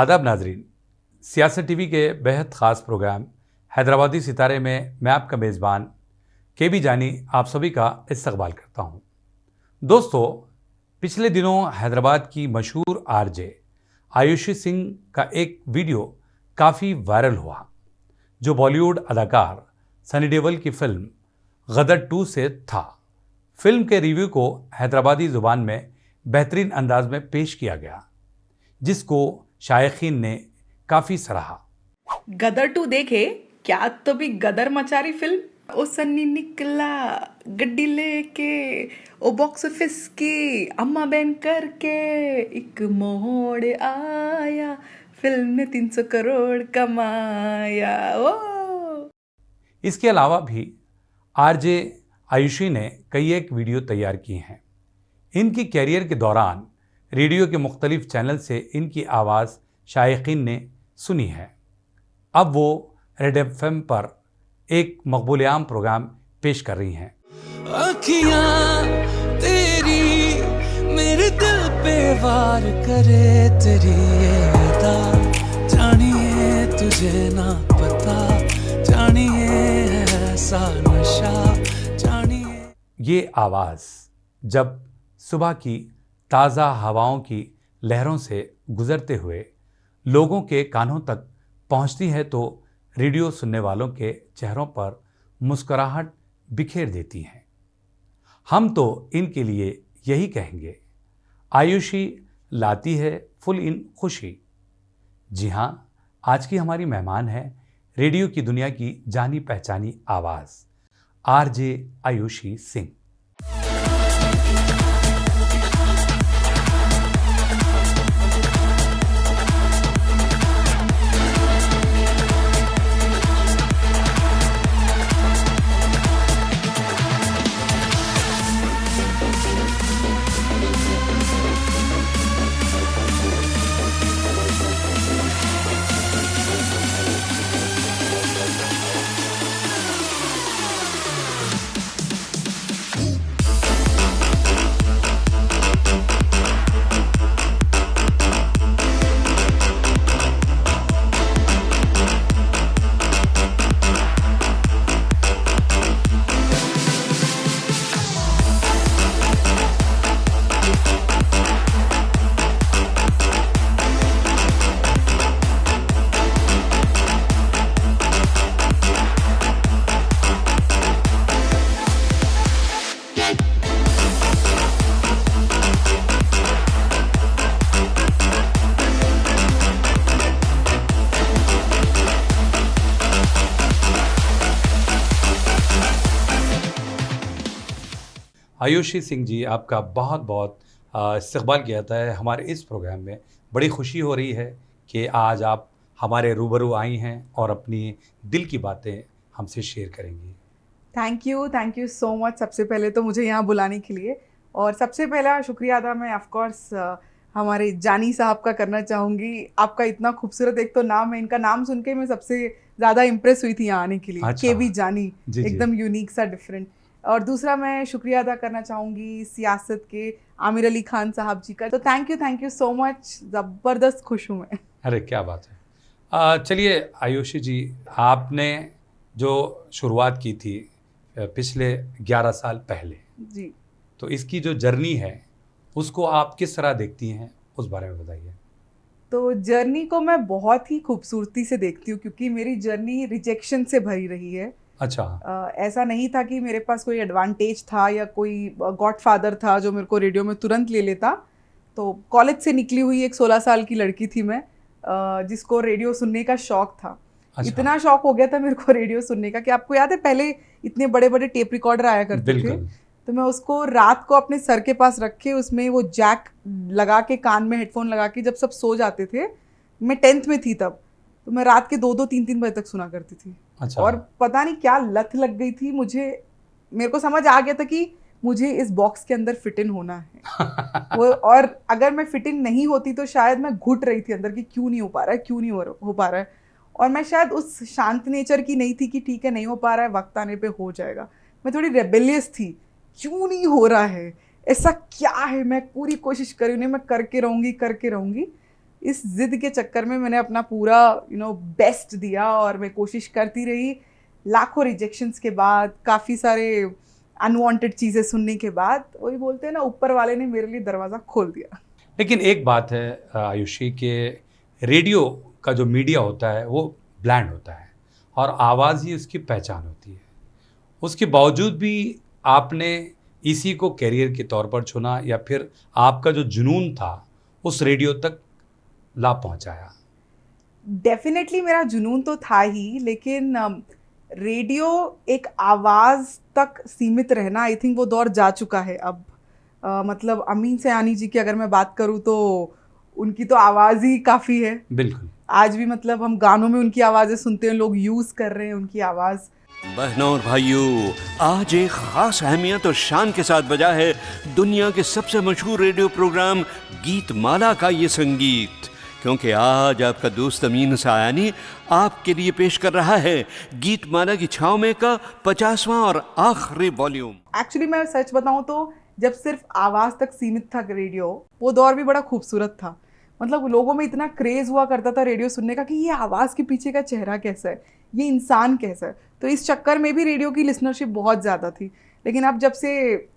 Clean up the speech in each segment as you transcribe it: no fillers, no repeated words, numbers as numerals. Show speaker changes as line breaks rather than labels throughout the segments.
आदाब नाजरीन, सियासत टीवी के बेहद ख़ास प्रोग्राम हैदराबादी सितारे में मैं आपका मेज़बान के जानी आप सभी का इस्तकबाल करता हूं। दोस्तों, पिछले दिनों हैदराबाद की मशहूर आरजे आयुषी सिंह का एक वीडियो काफ़ी वायरल हुआ, जो बॉलीवुड अदाकार सनी देओल की फिल्म गदर 2 से था। फिल्म के रिव्यू को हैदराबादी ज़ुबान में बेहतरीन अंदाज में पेश किया गया, जिसको शायकीन ने काफ़ी सराहा।
गदर 2 देखे क्या? तो भी गदर मचारी फिल्म। ओ सन्नी निकला गड्डी लेके, ओ बॉक्स ऑफिस की अम्मा बैन करके, एक मोड़ आया, फिल्म ने 300 करोड़ कमाया। ओ
इसके अलावा भी आरजे आयुषी ने कई एक वीडियो तैयार किए हैं। इनकी कैरियर के दौरान रेडियो के मुख्तलिफ चैनल से इनकी आवाज़ शायकीन ने सुनी है। अब वो रेड एफएम पर एक मकबूल आम प्रोग्राम पेश कर रही हैं।
अखियां तेरी मेरे दिल पे वार करे, तेरी ये अदा जानिए तुझे ना पता, जानिए ऐसा नशा जानिए।
ये आवाज़ जब सुबह की ताज़ा हवाओं की लहरों से गुजरते हुए लोगों के कानों तक पहुंचती है तो रेडियो सुनने वालों के चेहरों पर मुस्कुराहट बिखेर देती हैं। हम तो इनके लिए यही कहेंगे, आयुषी लाती है फुल इन खुशी। जी हाँ, आज की हमारी मेहमान है रेडियो की दुनिया की जानी पहचानी आवाज़ आरजे आयुषी सिंह। आयुषी सिंह जी, आपका बहुत बहुत इस्तकबाल किया जाता है हमारे इस प्रोग्राम में। बड़ी खुशी हो रही है कि आज आप हमारे रूबरू आई हैं और अपनी दिल की बातें हमसे शेयर करेंगी।
Thank you so much. सबसे पहले तो मुझे यहाँ बुलाने के लिए, और सबसे पहला शुक्रिया अदा मैं ऑफ कोर्स हमारे जानी साहब का करना चाहूँगी। आपका इतना खूबसूरत एक तो नाम है, इनका नाम सुन के मैं सबसे ज़्यादा इम्प्रेस हुई थी यहाँ आने के लिए।
अच्छा।
के जानी
जी,
एकदम यूनिक सा, डिफरेंट। और दूसरा मैं शुक्रिया अदा करना चाहूँगी सियासत के आमिर अली खान साहब जी का। तो थैंक यू सो मच। ज़बरदस्त खुश हूँ मैं।
अरे क्या बात है। चलिए आयुषी जी, आपने जो शुरुआत की थी पिछले 11 साल पहले
जी,
तो इसकी जो जर्नी है उसको आप किस तरह देखती हैं, उस बारे में बताइए।
तो जर्नी को मैं बहुत ही खूबसूरती से देखती हूँ, क्योंकि मेरी जर्नी रिजेक्शन से भरी रही है।
अच्छा।
ऐसा नहीं था कि मेरे पास कोई एडवांटेज था या कोई गॉडफादर था जो मेरे को रेडियो में तुरंत ले लेता। तो कॉलेज से निकली हुई एक 16 साल की लड़की थी मैं, जिसको रेडियो सुनने का शौक था।
अच्छा।
इतना शौक हो गया था मेरे को रेडियो सुनने का कि आपको याद है पहले इतने बड़े बड़े टेप रिकॉर्डर आया करते थे। तो मैं उसको रात को अपने सर के पास रख के उसमें वो जैक लगा के कान में हेडफोन लगा के जब सब सो जाते थे, मैं 10th में थी तब, तो मैं रात के 2-2 3-3 बजे तक सुना करती थी।
अच्छा।
और पता नहीं क्या लत लग गई थी मुझे, मेरे को समझ आ गया था कि मुझे इस बॉक्स के अंदर फिट इन होना है। वो, और अगर मैं फिट इन नहीं होती तो शायद मैं घुट रही थी अंदर कि क्यों नहीं हो पा रहा है, क्यों नहीं हो पा रहा है। और मैं शायद उस शांत नेचर की नहीं थी कि ठीक है नहीं हो पा रहा है, वक्त आने पे हो जाएगा। मैं थोड़ी रेबेलियस थी, क्यों नहीं हो रहा है, ऐसा क्या है, मैं पूरी कोशिश कर रही हूँ, मैं करके रहूँगी। इस जिद के चक्कर में मैंने अपना पूरा बेस्ट दिया और मैं कोशिश करती रही। लाखों रिजेक्शंस के बाद, काफ़ी सारे अनवांटेड चीज़ें सुनने के बाद, वही बोलते हैं ना, ऊपर वाले ने मेरे लिए दरवाज़ा खोल दिया।
लेकिन एक बात है आयुषी के रेडियो का जो मीडिया होता है वो ब्लैंड होता है और आवाज़ ही उसकी पहचान होती है। उसके बावजूद भी आपने इसी को कैरियर के तौर पर चुना या फिर आपका जो जुनून था उस रेडियो तक ला पहुंचाया?
डेफिनेटली मेरा जुनून तो था ही, लेकिन रेडियो एक आवाज़ तक सीमित रहना, आई थिंक वो दौर जा चुका है अब। मतलब अमीन सयानी जी की अगर मैं बात करूँ तो उनकी तो आवाज़ ही काफ़ी है।
बिल्कुल।
आज भी मतलब हम गानों में उनकी आवाज़ें सुनते हैं, लोग यूज़ कर रहे हैं उनकी आवाज़।
बहनों और भाइयों, आज एक खास अहमियत और शान के साथ बजा है दुनिया के सबसे मशहूर रेडियो प्रोग्राम गीत माला का ये संगीत, क्योंकि आज आपका दोस्त अमीन सयानी आपके लिए पेश कर रहा है गीत माला की छाँव में का 50वां और आखिरी वॉल्यूम।
एक्चुअली मैं सच बताऊं तो जब सिर्फ आवाज़ तक सीमित था रेडियो, वो दौर भी बड़ा खूबसूरत था। मतलब लोगों में इतना क्रेज़ हुआ करता था रेडियो सुनने का कि ये आवाज़ के पीछे का चेहरा कैसा है, ये इंसान कैसा है। तो इस चक्कर में भी रेडियो की लिसनरशिप बहुत ज़्यादा थी। लेकिन अब जब से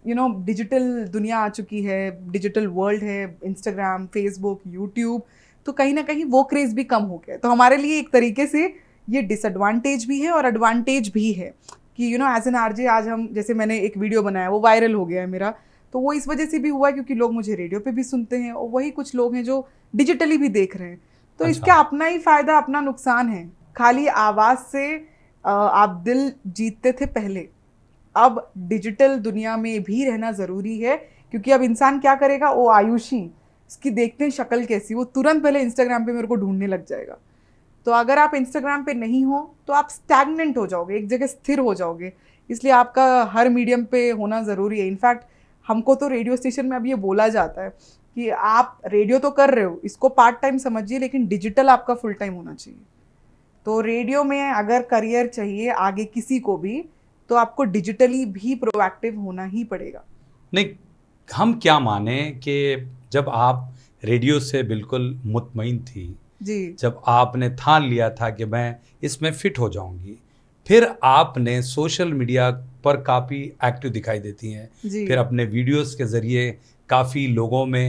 डिजिटल दुनिया आ चुकी है, डिजिटल वर्ल्ड है, इंस्टाग्राम, फेसबुक, यूट्यूब, तो कहीं ना कहीं वो क्रेज़ भी कम हो गया। तो हमारे लिए एक तरीके से ये डिसएडवांटेज भी है और एडवांटेज भी है कि एज एन आरजे आज हम, जैसे मैंने एक वीडियो बनाया वो वायरल हो गया है मेरा, तो वो इस वजह से भी हुआ क्योंकि लोग मुझे रेडियो पे भी सुनते हैं और वही कुछ लोग हैं जो डिजिटली भी देख रहे हैं। तो
अच्छा।
इसका अपना ही फ़ायदा अपना नुकसान है। खाली आवाज़ से आप दिल जीतते थे पहले, अब डिजिटल दुनिया में भी रहना ज़रूरी है क्योंकि अब इंसान क्या करेगा, वो आयुषी, इसकी देखते हैं शक्ल कैसी, वो तुरंत पहले इंस्टाग्राम पे मेरे को ढूंढने लग जाएगा। तो अगर आप इंस्टाग्राम पे नहीं हो तो आप स्टैग्नेंट हो जाओगे, एक जगह स्थिर हो जाओगे। इसलिए आपका हर मीडियम पे होना ज़रूरी है। इनफैक्ट हमको तो रेडियो स्टेशन में अब ये बोला जाता है कि आप रेडियो तो कर रहे हो, इसको पार्ट टाइम समझिए, लेकिन डिजिटल आपका फुल टाइम होना चाहिए। तो रेडियो में अगर करियर चाहिए आगे किसी को भी, तो आपको डिजिटली भी प्रोएक्टिव होना ही पड़ेगा।
नहीं, हम क्या माने कि जब आप रेडियो से बिल्कुल मुतमईन थी
जी,
जब आपने ठान लिया था कि मैं इसमें फिट हो जाऊंगी, फिर आपने सोशल मीडिया पर काफ़ी एक्टिव दिखाई देती हैं,
जी।
फिर अपने वीडियोस के ज़रिए काफ़ी लोगों में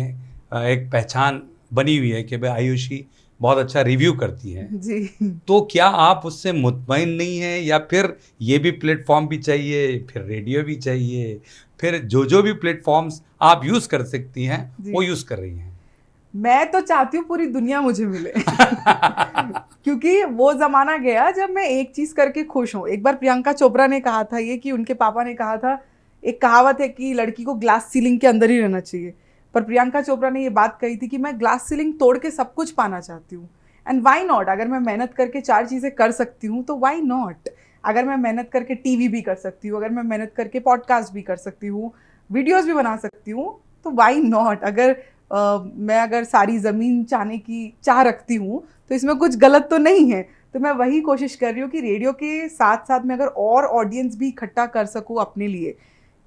एक पहचान बनी हुई है कि भाई आयुषी बहुत अच्छा रिव्यू करती हैं।
जी।
तो क्या आप उससे मुतमईन नहीं हैं या फिर ये भी प्लेटफॉर्म भी चाहिए, फिर रेडियो भी चाहिए, फिर जो भी प्लेटफॉर्म्स आप यूज़ कर सकती हैं
जी।
वो यूज़ कर रही हैं?
मैं तो चाहती हूँ पूरी दुनिया मुझे मिले क्योंकि वो ज़माना गया जब मैं एक चीज़ करके खुश हूँ। एक बार प्रियंका चोपड़ा ने कहा था ये, कि उनके पापा ने कहा था, एक कहावत है कि लड़की को ग्लास सीलिंग के अंदर ही रहना चाहिए, पर प्रियंका चोपड़ा ने ये बात कही थी कि मैं ग्लास सीलिंग तोड़ के सब कुछ पाना चाहती हूँ। एंड वाई नॉट, अगर मैं मेहनत करके 4 चीज़ें कर सकती हूँ तो वाई नॉट। अगर मैं मेहनत करके टीवी भी कर सकती हूँ, अगर मैं मेहनत करके पॉडकास्ट भी कर सकती हूँ, वीडियोज़ भी बना सकती हूँ, तो वाई नॉट। मैं अगर सारी ज़मीन चाहने की चाह रखती हूँ तो इसमें कुछ गलत तो नहीं है। तो मैं वही कोशिश कर रही हूँ कि रेडियो के साथ साथ मैं अगर और ऑडियंस भी इकट्ठा कर सकूँ अपने लिए,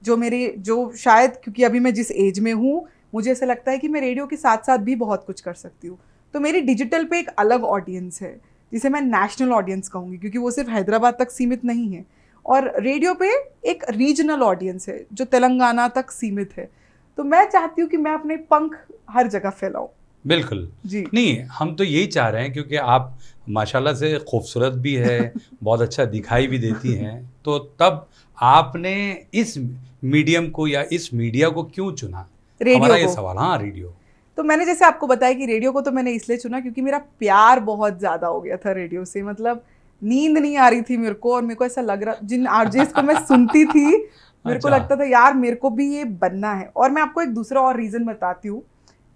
जो शायद, क्योंकि अभी मैं जिस एज में हूँ मुझे ऐसा लगता है कि मैं रेडियो के साथ साथ भी बहुत कुछ कर सकती हूँ। तो मेरी डिजिटल पे एक अलग ऑडियंस है जिसे मैं नेशनल ऑडियंस कहूँगी, क्योंकि वो सिर्फ हैदराबाद तक सीमित नहीं है, और रेडियो पे एक रीजनल ऑडियंस है जो तेलंगाना तक सीमित है। तो मैं चाहती हूँ कि मैं अपने पंख हर जगह फैलाऊं।
बिल्कुल
जी।
नहीं, हम तो यही चाह रहे हैं क्योंकि आप माशाल्लाह से खूबसूरत भी है, बहुत अच्छा दिखाई भी देती हैं, तो तब आपने इस मीडियम को या इस मीडिया को क्यों चुना?
रेडियो
हमारा ये
को।
सवाल। हाँ, रेडियो।
तो मैंने जैसे आपको बताया कि रेडियो को तो मैंने इसलिए चुना क्योंकि मेरा प्यार बहुत ज़्यादा हो गया था रेडियो से। मतलब नींद नहीं आ रही थी मेरे को, और मेरे को ऐसा लग रहा, जिन आरजेस को मैं सुनती थी मेरे को
अच्छा।
लगता था यार मेरे को भी ये बनना है। और मैं आपको एक दूसरा और रीज़न बताती हूँ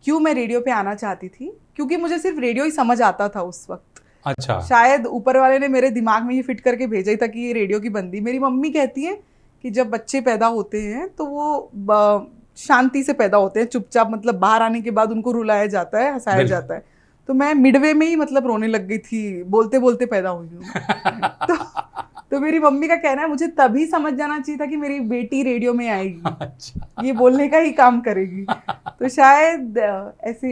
क्यों मैं रेडियो पे आना चाहती थी, क्योंकि मुझे सिर्फ रेडियो ही समझ आता था उस वक्त।
अच्छा।
शायद ऊपर वाले ने मेरे दिमाग में ये फिट करके भेजा ही था कि ये रेडियो की बंदी। मेरी मम्मी कहती है कि जब बच्चे पैदा होते हैं तो वो शांति से पैदा होते हैं, चुपचाप, मतलब बाहर आने के बाद उनको रुलाया जाता है, हंसाया
बिल्कुल।
जाता है। तो मैं मिडवे में ही मतलब रोने लग गई थी, बोलते बोलते पैदा हुई हूँ। तो मेरी मम्मी का कहना है मुझे तभी समझ जाना चाहिए था कि मेरी बेटी रेडियो में आएगी,
अच्छा।
ये बोलने का ही काम करेगी। तो शायद ऐसे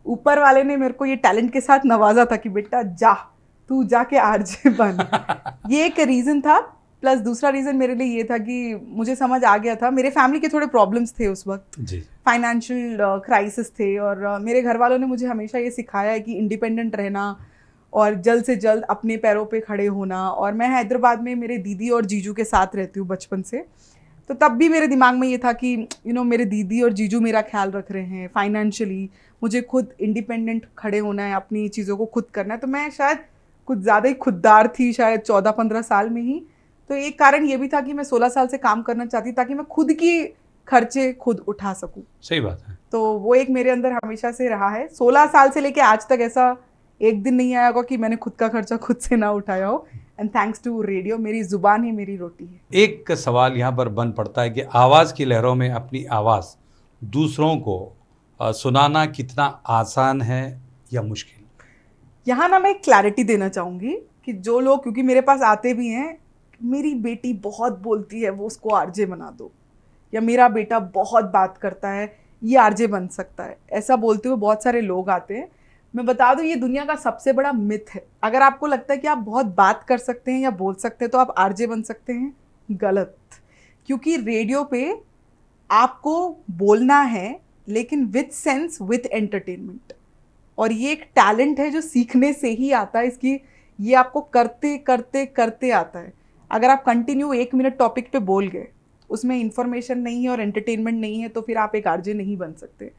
ऊपर वाले ने मेरे को ये टैलेंट के साथ नवाजा था कि बेटा जा, तू जाके आरजे बन। ये एक रीज़न था। प्लस दूसरा रीज़न मेरे लिए ये था कि मुझे समझ आ गया था, मेरे फैमिली के थोड़े प्रॉब्लम्स थे उस वक्त, फाइनेंशियल क्राइसिस थे, और मेरे घर वालों ने मुझे हमेशा ये सिखाया है कि इंडिपेंडेंट रहना और जल्द से जल्द अपने पैरों पे खड़े होना। और मैं हैदराबाद में मेरे दीदी और जीजू के साथ रहती हूँ बचपन से, तो तब भी मेरे दिमाग में ये था कि मेरे दीदी और जीजू मेरा ख्याल रख रहे हैं फाइनेंशियली, मुझे खुद इंडिपेंडेंट खड़े होना है, अपनी चीज़ों को खुद करना है। तो मैं शायद कुछ ज़्यादा ही खुददार थी, शायद 14-15 साल में ही। तो एक कारण ये भी था कि मैं 16 साल से काम करना चाहती ताकि मैं खुद की खर्चे खुद उठा सकूं।
सही बात है।
तो वो एक मेरे अंदर हमेशा से रहा है। 16 साल से लेके आज तक ऐसा एक दिन नहीं आया होगा कि मैंने खुद का खर्चा खुद से ना उठाया हो। एंड थैंक्स टू रेडियो, मेरी जुबान ही मेरी रोटी है।
एक सवाल यहाँ पर बन पड़ता है कि आवाज़ की लहरों में अपनी आवाज़ दूसरों को सुनाना कितना आसान है या मुश्किल?
यहाँ ना मैं क्लैरिटी देना चाहूँगी कि जो लोग, क्योंकि मेरे पास आते भी हैं, मेरी बेटी बहुत बोलती है वो उसको आरजे बना दो, या मेरा बेटा बहुत बात करता है ये आरजे बन सकता है, ऐसा बोलते हुए बहुत सारे लोग आते हैं। मैं बता दूं ये दुनिया का सबसे बड़ा मिथ है। अगर आपको लगता है कि आप बहुत बात कर सकते हैं या बोल सकते हैं तो आप आरजे बन सकते हैं, गलत। क्योंकि रेडियो पे आपको बोलना है, लेकिन विथ सेंस, विथ एंटरटेनमेंट। और ये एक टैलेंट है जो सीखने से ही आता है। इसकी ये आपको करते करते करते आता है। अगर आप कंटिन्यू 1 मिनट टॉपिक पे बोल गए, उसमें इंफॉर्मेशन नहीं है और एंटरटेनमेंट नहीं है, तो फिर आप एक आरजे नहीं बन सकते।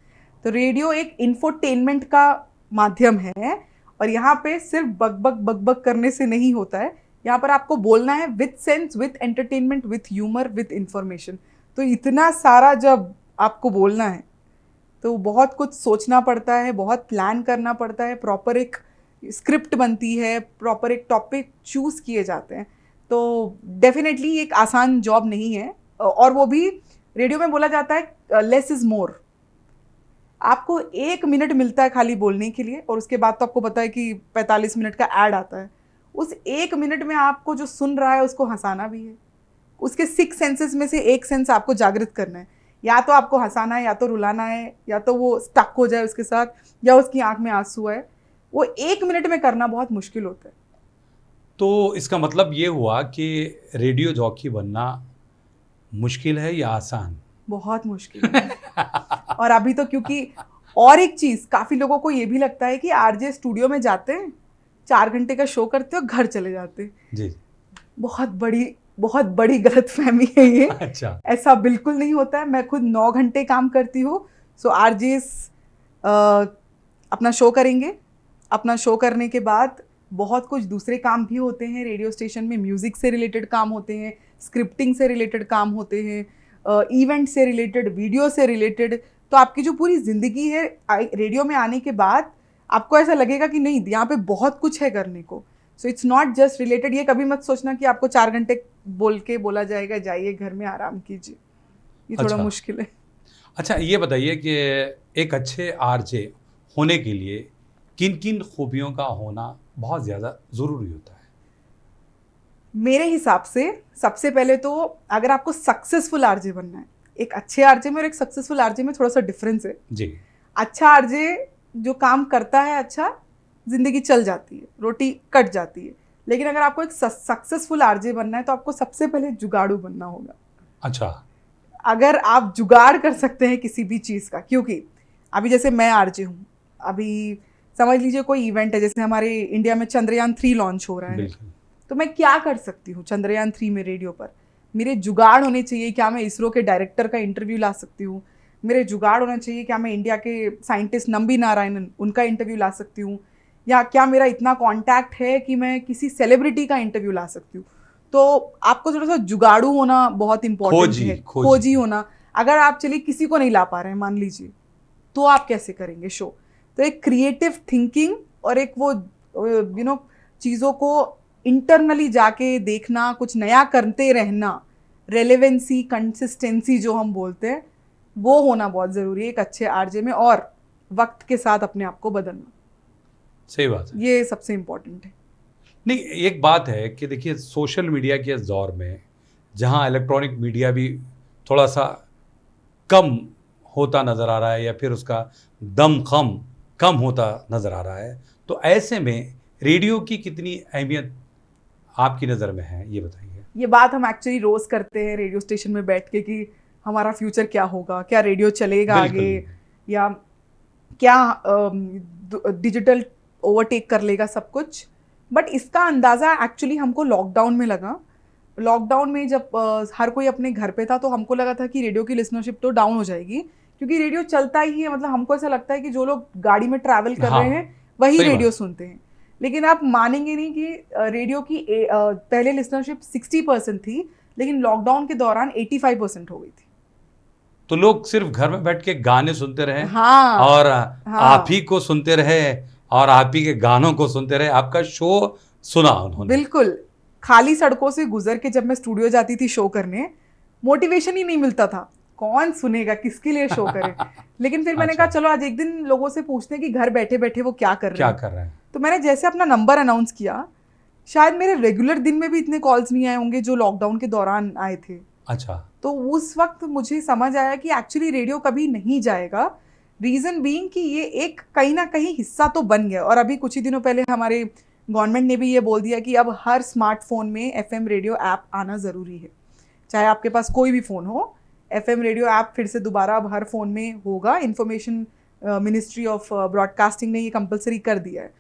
तो रेडियो एक इंफोटेनमेंट का माध्यम है, और यहाँ पे सिर्फ बक करने से नहीं होता है। यहाँ पर आपको बोलना है with sense, with entertainment, with humour, with information. तो इतना सारा जब आपको बोलना है तो बहुत कुछ सोचना पड़ता है, बहुत प्लान करना पड़ता है, प्रॉपर एक स्क्रिप्ट बनती है, प्रॉपर एक टॉपिक चूज किए जाते हैं। तो डेफिनेटली एक आसान जॉब नहीं है। और वो भी रेडियो में बोला जाता है लेस इज मोर। आपको 1 मिनट मिलता है खाली बोलने के लिए, और उसके बाद तो आपको पता है कि 45 मिनट का ऐड आता है। उस 1 मिनट में आपको जो सुन रहा है उसको हंसाना भी है। उसके 6 सेंसेस में से एक सेंस आपको जागृत करना है। या तो आपको हंसाना है, या तो रुलाना है, या तो वो स्टक हो जाए उसके साथ, या उसकी आंख में आंसू है। वो 1 मिनट में करना बहुत मुश्किल होता है।
तो इसका मतलब ये हुआ कि रेडियो जॉकी बनना मुश्किल है या आसान?
बहुत मुश्किल है। और अभी तो क्योंकि और एक चीज़, काफ़ी लोगों को ये भी लगता है कि आरजे स्टूडियो में जाते हैं, 4 घंटे का शो करते हो, घर चले जाते हैं।
जी।
बहुत बड़ी गलतफहमी है ये।
अच्छा।
ऐसा बिल्कुल नहीं होता है। मैं खुद 9 घंटे काम करती हूँ। सो आरजेस अपना शो करेंगे, अपना शो करने के बाद बहुत कुछ दूसरे काम भी होते हैं रेडियो स्टेशन में। म्यूज़िक से रिलेटेड काम होते हैं, स्क्रिप्टिंग से रिलेटेड काम होते हैं, इवेंट से रिलेटेड, वीडियो से रिलेटेड। तो आपकी जो पूरी ज़िंदगी है रेडियो में आने के बाद आपको ऐसा लगेगा कि नहीं, यहाँ पे बहुत कुछ है करने को। So it's not just related. ये कभी मत सोचना कि आपको 4 घंटे बोला जाएगा जाइए घर में आराम कीजिए, ये थोड़ा मुश्किल है।
अच्छा, ये बताइए कि एक अच्छे आरजे होने के लिए किन किन खूबियों का होना बहुत ज़्यादा ज़रूरी होता है?
मेरे हिसाब से सबसे पहले तो अगर आपको सक्सेसफुल आरजे बनना है, एक अच्छे आरजे में और एक सक्सेसफुल आरजे में थोड़ा सा डिफरेंस है
जी।
अच्छा आरजे जो काम करता है, अच्छा जिंदगी चल जाती है, रोटी कट जाती है। लेकिन अगर आपको एक सक्सेसफुल आरजे बनना है तो आपको सबसे पहले जुगाड़ू बनना होगा।
अच्छा।
अगर आप जुगाड़ कर सकते हैं किसी भी चीज़ का, क्योंकि अभी जैसे मैं आरजे हूँ, अभी समझ लीजिए कोई इवेंट है, जैसे हमारे इंडिया में चंद्रयान 3 लॉन्च हो रहा है, तो मैं क्या कर सकती हूँ चंद्रयान 3 में रेडियो पर? मेरे जुगाड़ होने चाहिए। क्या मैं इसरो के डायरेक्टर का इंटरव्यू ला सकती हूँ? मेरे जुगाड़ होना चाहिए क्या मैं इंडिया के साइंटिस्ट नंबी नारायणन उनका इंटरव्यू ला सकती हूँ? या क्या मेरा इतना कॉन्टैक्ट है कि मैं किसी सेलिब्रिटी का इंटरव्यू ला सकती हूँ? तो आपको थोड़ा सा जुगाड़ू होना बहुत इंपॉर्टेंट है, खोजी होना। अगर आप चलिए किसी को नहीं ला पा रहे हैं मान लीजिए, तो आप कैसे करेंगे शो? तो एक क्रिएटिव थिंकिंग और एक वो चीज़ों को इंटरनली जाके देखना, कुछ नया करते रहना, रेलेवेंसी, कंसिस्टेंसी जो हम बोलते हैं, वो होना बहुत ज़रूरी है एक अच्छे आरजे में। और वक्त के साथ अपने आप को बदलना,
सही बात है,
ये सबसे इम्पोर्टेंट है।
नहीं, एक बात है कि देखिए सोशल मीडिया के इस दौर में जहां इलेक्ट्रॉनिक मीडिया भी थोड़ा सा कम होता नज़र आ रहा है या फिर उसका दम कम कम होता नज़र आ रहा है, तो ऐसे में रेडियो की कितनी अहमियत आपकी नज़र में है, ये बताइए।
ये बात हम एक्चुअली रोज करते हैं रेडियो स्टेशन में बैठ के कि हमारा फ्यूचर क्या होगा, क्या रेडियो चलेगा
बिल्कुल।
आगे, या क्या डिजिटल ओवरटेक कर लेगा सब कुछ। बट इसका अंदाज़ा एक्चुअली हमको लॉकडाउन में लगा। लॉकडाउन में जब हर कोई अपने घर पे था तो हमको लगा था कि रेडियो की लिसनरशिप तो डाउन हो जाएगी, क्योंकि रेडियो चलता ही है। मतलब हमको ऐसा लगता है कि जो लोग गाड़ी में ट्रैवल कर
हाँ,
रहे हैं वही
सही
रेडियो
बात।
सुनते हैं। लेकिन आप मानेंगे नहीं कि रेडियो की पहले लिसनरशिप 60% थी, लेकिन लॉकडाउन के दौरान 85% हो गई थी।
तो लोग सिर्फ घर में बैठ के गाने सुनते रहे
हाँ,
और
हाँ।
आप ही को सुनते रहे और आप ही के गानों को सुनते रहे, आपका शो सुना उन्होंने।
बिल्कुल। खाली सड़कों से गुजर के जब मैं स्टूडियो जाती थी शो करने, मोटिवेशन ही नहीं मिलता था, कौन सुनेगा, किसके लिए शो करे। लेकिन फिर मैंने
अच्छा।
कहा चलो आज एक दिन लोगों से पूछते हैं कि घर बैठे बैठे वो क्या कर रहे
क्या
हैं।
कर रहे हैं?
तो मैंने जैसे अपना नंबर अनाउंस किया, शायद मेरे रेगुलर दिन में भी इतने कॉल्स नहीं आए होंगे जो लॉकडाउन के दौरान आए थे।
अच्छा।
तो उस वक्त मुझे समझ आया कि एक्चुअली रेडियो कभी नहीं जाएगा। रीज़न बीइंग कि ये एक कहीं ना कहीं हिस्सा तो बन गया। और अभी कुछ ही दिनों पहले हमारे गवर्नमेंट ने भी ये बोल दिया कि अब हर स्मार्टफोन में एफएम रेडियो ऐप आना ज़रूरी है। चाहे आपके पास कोई भी फ़ोन हो, एफएम रेडियो ऐप फिर से दोबारा अब हर फ़ोन में होगा। इन्फॉर्मेशन मिनिस्ट्री ऑफ ब्रॉडकास्टिंग ने ये कंपलसरी कर दिया है।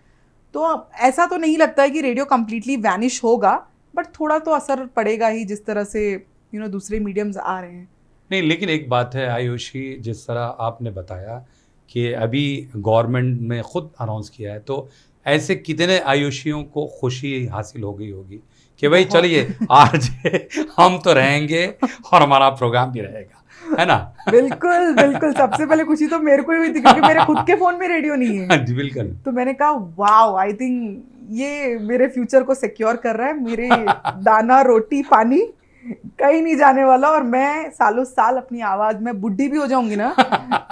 तो अब ऐसा तो नहीं लगता है कि रेडियो कम्प्लीटली वैनिश होगा, बट थोड़ा तो असर पड़ेगा ही, जिस तरह से दूसरे मीडियम्स आ रहे हैं।
नहीं, लेकिन एक बात है आयुषी, जिस तरह आपने बताया कि अभी गवर्नमेंट ने खुद अनाउंस किया है, तो ऐसे कितने आयुषियों को खुशी हासिल हो गई होगी कि भाई
बहुत।
चलिए आज हम तो रहेंगे और हमारा प्रोग्राम भी रहेगा, है ना?
बिल्कुल बिल्कुल। सबसे पहले खुशी तो मेरे को ही हुई थी, क्योंकि मेरे खुद के फोन में रेडियो नहीं है।
हाँ जी, बिल्कुल।
तो मैंने कहा वाओ, आई थिंक ये मेरे फ्यूचर को सिक्योर कर रहा है। मेरे दाना रोटी पानी कहीं नहीं जाने वाला, और मैं सालों साल अपनी आवाज में बुढ़ी भी हो जाऊंगी ना,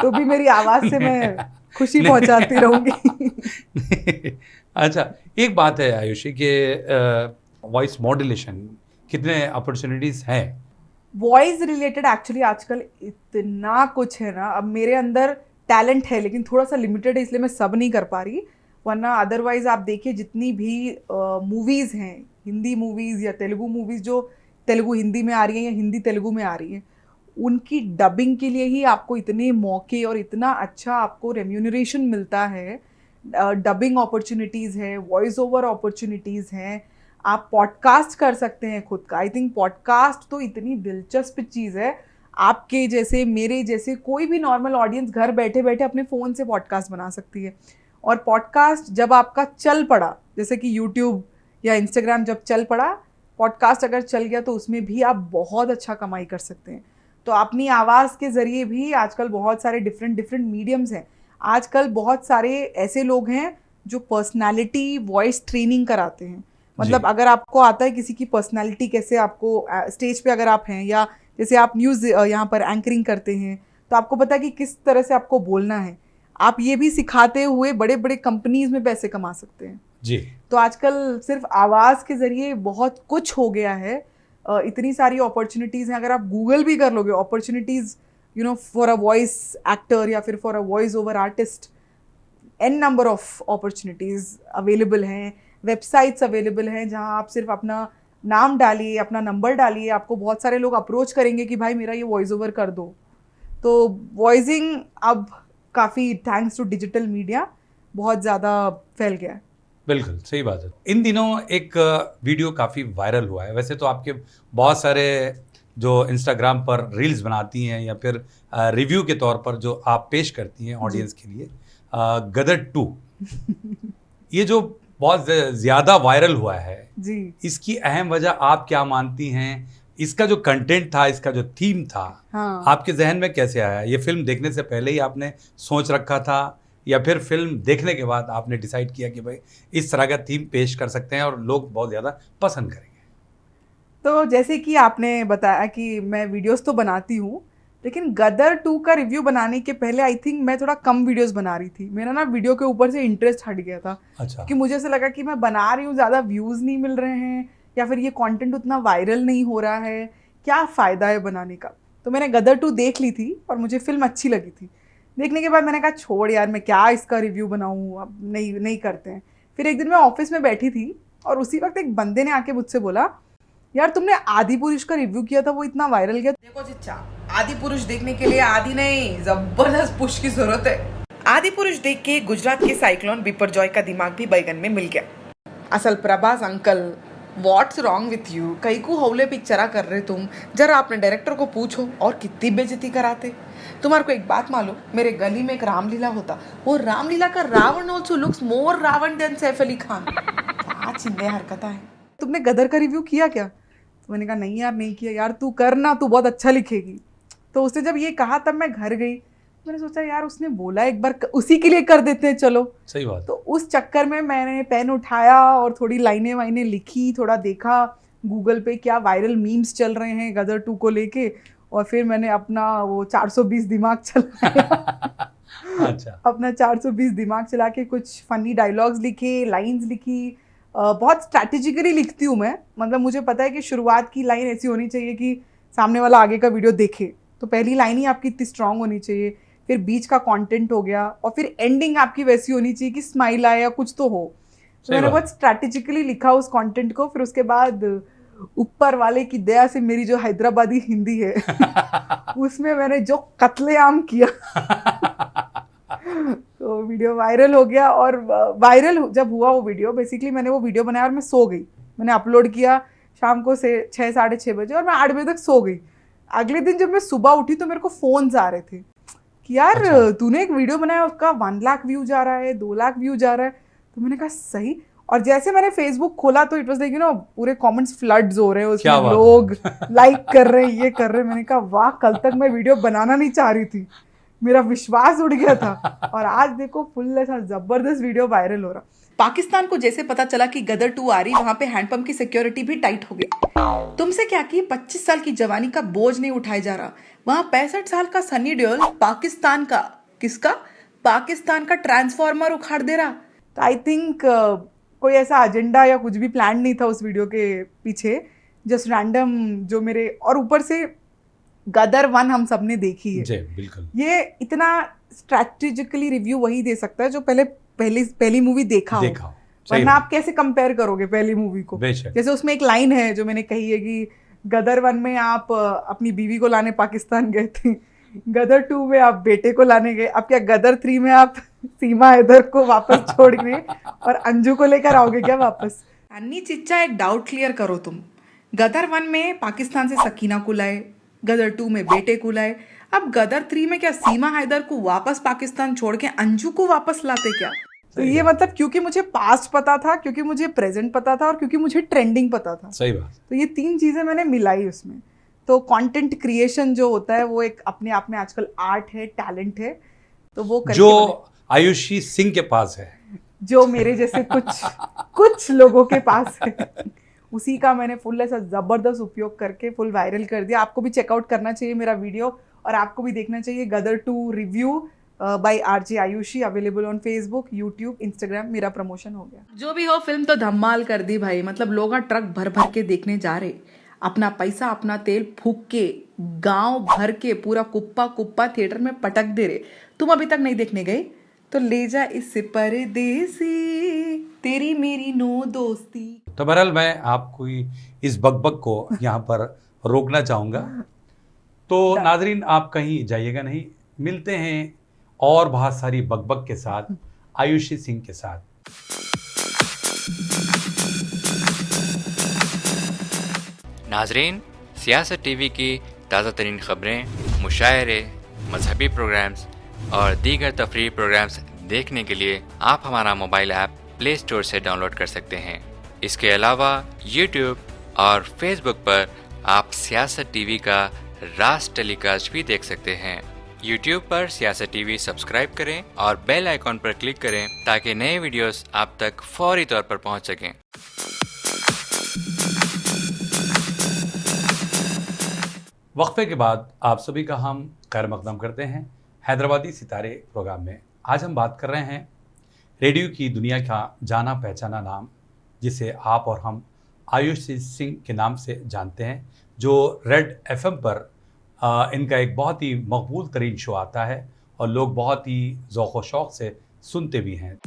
तो भी मेरी आवाज से मैं खुशी
नहीं।
पहुंचाती रहूंगी।
अच्छा, एक बात है आयुषी कि वॉइस मॉड्यूलेशन कितने अपॉर्चुनिटीज हैं?
वॉइस रिलेटेड एक्चुअली आजकल इतना कुछ है ना। अब मेरे अंदर टैलेंट है, लेकिन थोड़ा सा लिमिटेड है, इसलिए मैं सब नहीं कर पा रही। वरना अदरवाइज आप देखिए जितनी भी मूवीज़ हैं, हिंदी मूवीज़ या तेलुगु मूवीज़ जो तेलुगु हिंदी में आ रही हैं या हिंदी तेलुगु में आ रही हैं, उनकी डबिंग के लिए ही आपको इतने मौके और इतना अच्छा आपको रेम्यूनरेशन मिलता है। डबिंग अपॉर्चुनिटीज़ है, वॉइस ओवर अपॉर्चुनिटीज़ हैं, आप पॉडकास्ट कर सकते हैं खुद का। आई थिंक पॉडकास्ट तो इतनी दिलचस्प चीज़ है। आपके जैसे, मेरे जैसे कोई भी नॉर्मल ऑडियंस घर बैठे बैठे अपने फ़ोन से पॉडकास्ट बना सकती है। और पॉडकास्ट जब आपका चल पड़ा, जैसे कि यूट्यूब या इंस्टाग्राम जब चल पड़ा, पॉडकास्ट अगर चल गया तो उसमें भी आप बहुत अच्छा कमाई कर सकते हैं। तो अपनी आवाज़ के ज़रिए भी आजकल बहुत सारे डिफरेंट मीडियम्स हैं। आजकल बहुत सारे ऐसे लोग हैं जो पर्सनालिटी वॉइस ट्रेनिंग कराते हैं। मतलब अगर आपको आता है किसी की पर्सनालिटी कैसे, आपको स्टेज पे अगर आप हैं, या जैसे आप न्यूज़ यहाँ पर एंकरिंग करते हैं, तो आपको पता है कि किस तरह से आपको बोलना है, आप ये भी सिखाते हुए बड़े बड़े कंपनीज में पैसे कमा सकते हैं
जी।
तो आजकल सिर्फ आवाज़ के ज़रिए बहुत कुछ हो गया है। इतनी सारी अपॉर्चुनिटीज़ हैं। अगर आप गूगल भी कर लोगे opportunities for a voice actor या फिर for a voice over artist, an number of opportunities available हैं। वेबसाइट्स अवेलेबल हैं जहां आप सिर्फ अपना नाम डालिए, अपना नंबर डालिए, आपको बहुत सारे लोग अप्रोच करेंगे कि भाई मेरा ये वॉइस ओवर कर दो। तो वॉइसिंग अब काफ़ी थैंक्स टू डिजिटल मीडिया बहुत ज़्यादा फैल गया है।
बिल्कुल सही बात है। इन दिनों एक वीडियो काफ़ी वायरल हुआ है। वैसे तो आपके बहुत सारे जो इंस्टाग्राम पर रील्स बनाती हैं या फिर रिव्यू के तौर पर जो आप पेश करती हैं ऑडियंस के लिए, गदर 2 ये जो बहुत ज़्यादा वायरल हुआ है
जी,
इसकी अहम वजह आप क्या मानती हैं? इसका जो कंटेंट था, इसका जो थीम था,
हाँ।
आपके जहन में कैसे आया? ये फिल्म देखने से पहले ही आपने सोच रखा था या फिर फिल्म देखने के बाद आपने डिसाइड किया कि भाई इस तरह का थीम पेश कर सकते हैं और लोग बहुत ज़्यादा पसंद करेंगे?
तो जैसे कि आपने बताया कि मैं वीडियोस तो बनाती हूँ, लेकिन गदर 2 का रिव्यू बनाने के पहले आई थिंक मैं थोड़ा कम वीडियोस बना रही थी। मेरा ना वीडियो के ऊपर से इंटरेस्ट हट गया था।
अच्छा।
कि मुझे ऐसा लगा कि मैं बना रही हूँ, ज़्यादा व्यूज़ नहीं मिल रहे हैं, या फिर ये कंटेंट उतना वायरल नहीं हो रहा है, क्या फ़ायदा है बनाने का। तो मैंने गदर 2 देख ली थी और मुझे फिल्म अच्छी लगी थी। देखने के बाद मैंने कहा छोड़ यार, मैं क्या इसका रिव्यू बनाऊँ, अब नहीं करते हैं। फिर एक दिन मैं ऑफिस में बैठी थी और उसी वक्त एक बंदे ने आके मुझसे बोला, यार तुमने आदि पुरुष का रिव्यू किया था, वो इतना वायरल गया।
देखो चिच्चा, आदि पुरुष देखने के लिए आदि नहीं, जबरदस्त पुश की जरूरत है। आदि पुरुष देख के गुजरात के साइक्लोन बिपरजॉय का दिमाग भी बैगन में मिल गया। असल Prabhas uncle, what's wrong with you, कई को हौले पिक्चरा कर रहे तुम, जरा अपने डायरेक्टर को पूछो और कितनी बेइज्जती कराते। तुम्हारे को एक बात मालूम, मेरे गली में एक रामलीला होता, वो रामलीला का Ravan also looks more Ravan than Saif Ali Khan. क्या चिंदे हरकत है।
तुमने गदर का रिव्यू किया क्या? तो मैंने कहा नहीं यार नहीं किया। यार तू करना, तू बहुत अच्छा लिखेगी। तो उसने जब ये कहा तब मैं घर गई, मैंने सोचा यार उसने बोला एक बार उसी के लिए कर देते हैं, चलो।
सही बात।
तो उस चक्कर में मैंने पेन उठाया और थोड़ी लाइनें वाइनें लिखी, थोड़ा देखा गूगल पे क्या वायरल मीम्स चल रहे हैं गदर 2 को लेके, और फिर मैंने अपना वो 420 दिमाग चलाया।
अच्छा।
अपना 420 दिमाग चला के कुछ फनी डायलॉग्स लिखे, लाइंस लिखी। बहुत स्ट्रैटेजिकली लिखती हूँ मैं, मतलब मुझे पता है कि शुरुआत की लाइन ऐसी होनी चाहिए कि सामने वाला आगे का वीडियो देखे, तो पहली लाइन ही आपकी इतनी स्ट्रांग होनी चाहिए, फिर बीच का कंटेंट हो गया, और फिर एंडिंग आपकी वैसी होनी चाहिए कि स्माइल आए या कुछ तो हो। तो मैंने बहुत स्ट्रैटेजिकली लिखा उस कंटेंट को। फिर उसके बाद ऊपर वाले की दया से मेरी जो हैदराबादी हिंदी है उसमें मैंने जो कत्लेआम किया तो वीडियो वायरल हो गया। और वायरल जब हुआ वो वीडियो, बेसिकली मैंने वो वीडियो बनाया और मैं सो गई। मैंने अपलोड किया शाम को से 6 साढ़े 6 बजे और मैं 8 बजे तक सो गई। अगले दिन जब मैं सुबह उठी तो मेरे को फोन्स आ रहे थे कि यार तूने एक वीडियो बनाया, उसका 1 लाख व्यू जा रहा है, 2 लाख व्यू जा रहा है। तो मैंने कहा सही। और जैसे मैंने फेसबुक खोला तो इट वाज लाइक पूरे कमेंट्स फ्लड्स हो रहे हैं उसमें, लोग लाइक कर रहे हैं, ये कर रहे हैं। मैंने कहा वाह, कल तक मैं वीडियो बनाना नहीं चाह रही थी, मेरा विश्वास उड़ गया था। और आज देखो फुल ऐसा जबरदस्त वीडियो वायरल हो रहा।
पाकिस्तान को जैसे पता चला कि गदर 2 आ रही, वहां पे हैंडपंप की सिक्योरिटी भी टाइट हो गई। तुमसे क्या कि 25 साल की जवानी का बोझ नहीं उठाया जा रहा, वहां 65 साल का सनी देओल पाकिस्तान का किसका पाकिस्तान का ट्रांसफॉर्मर उखाड़ दे रहा।
तो आई थिंक कोई ऐसा एजेंडा या कुछ भी प्लान नहीं था उस वीडियो के पीछे, जस्ट रैंडम जो मेरे। और ऊपर से गदर 1 हम सबने देखी है,
बिल्कुल। ये
ये इतना स्ट्रैटेजिकली रिव्यू वही दे सकता है जो पहली मूवी देखा हो। वरना आप कैसे कंपेयर करोगे पहली मूवी को? जैसे उसमें एक लाइन है जो मैंने कही है कि गदर 1 में आप अपनी बीवी को लाने पाकिस्तान गए थे, गदर 2 में आप बेटे को लाने गए, अब क्या गदर 3 में आप सीमा हैदर को वापस छोड़ने और अंजू को लेकर आओगे क्या वापस?
अन्नी चिच्चा, एक डाउट क्लियर करो तुम। गदर 1 में पाकिस्तान से सकीना को लाए, गदर 2 में बेटे को लाए, अब गदर 3 में क्या सीमा हैदर को वापस पाकिस्तान छोड़ के अंजू को वापस लाते क्या?
तो ये मतलब क्योंकि मुझे पास्ट पता था, क्योंकि मुझे प्रेजेंट पता था और क्योंकि मुझे ट्रेंडिंग पता था।
सही बात।
तो ये 3 चीजें मैंने मिलाई उसमें। तो कंटेंट क्रिएशन जो होता है वो एक अपने आप में आजकल आर्ट है, टैलेंट है। तो वो करके
जो आयुषी सिंह के पास है,
जो मेरे जैसे कुछ लोगों के पास है, उसी का मैंने फुल ऐसा जबरदस्त उपयोग करके फुल वायरल कर दिया। आपको भी चेकआउट करना चाहिए मेरा वीडियो, और आपको भी देखना चाहिए गदर 2 review by RJ Ayushi, available on Facebook, YouTube, Instagram. मेरा प्रमोशन हो गया।
जो भी हो, फिल्म तो धमाल कर दी भाई। मतलब लोग ट्रक भर भर के देखने जा रहे, अपना पैसा अपना तेल फूक के गांव भर के पूरा कुप्पा थिएटर में पटक दे रहे। तुम अभी तक नहीं देखने गए तो ले जा इससे परदेसी, तेरी मेरी नो दोस्ती।
तो बहरहाल मैं आपको इस बकबक को यहाँ पर रोकना चाहूँगा। तो नाजरीन, आप कहीं जाइएगा नहीं, मिलते हैं और बहुत सारी बकबक के साथ आयुषी सिंह के साथ।
नाजरीन, सियासत टीवी की ताज़ा तरीन खबरें, मुशायरे, मजहबी प्रोग्राम्स और दीगर तफरीही प्रोग्राम्स देखने के लिए आप हमारा मोबाइल ऐप प्ले स्टोर से डाउनलोड कर सकते हैं। इसके अलावा यूट्यूब और फेसबुक पर आप सियासत टीवी का राज टेलीकास्ट भी देख सकते हैं। यूट्यूब पर सियासत टीवी सब्सक्राइब करें और बेल आइकॉन पर क्लिक करें ताकि नए वीडियोस आप तक फौरी तौर पर पहुंच सकें।
वक्फे के बाद आप सभी का हम खैर मकदम करते हैं हैदराबादी सितारे प्रोग्राम में। आज हम बात कर रहे हैं रेडियो की दुनिया का जाना पहचाना नाम, जिसे आप और हम आयुषी सिंह के नाम से जानते हैं, जो रेड एफएम पर इनका एक बहुत ही मकबूल तरीन शो आता है और लोग बहुत ही ज़ौक़ व शौक़ से सुनते भी हैं।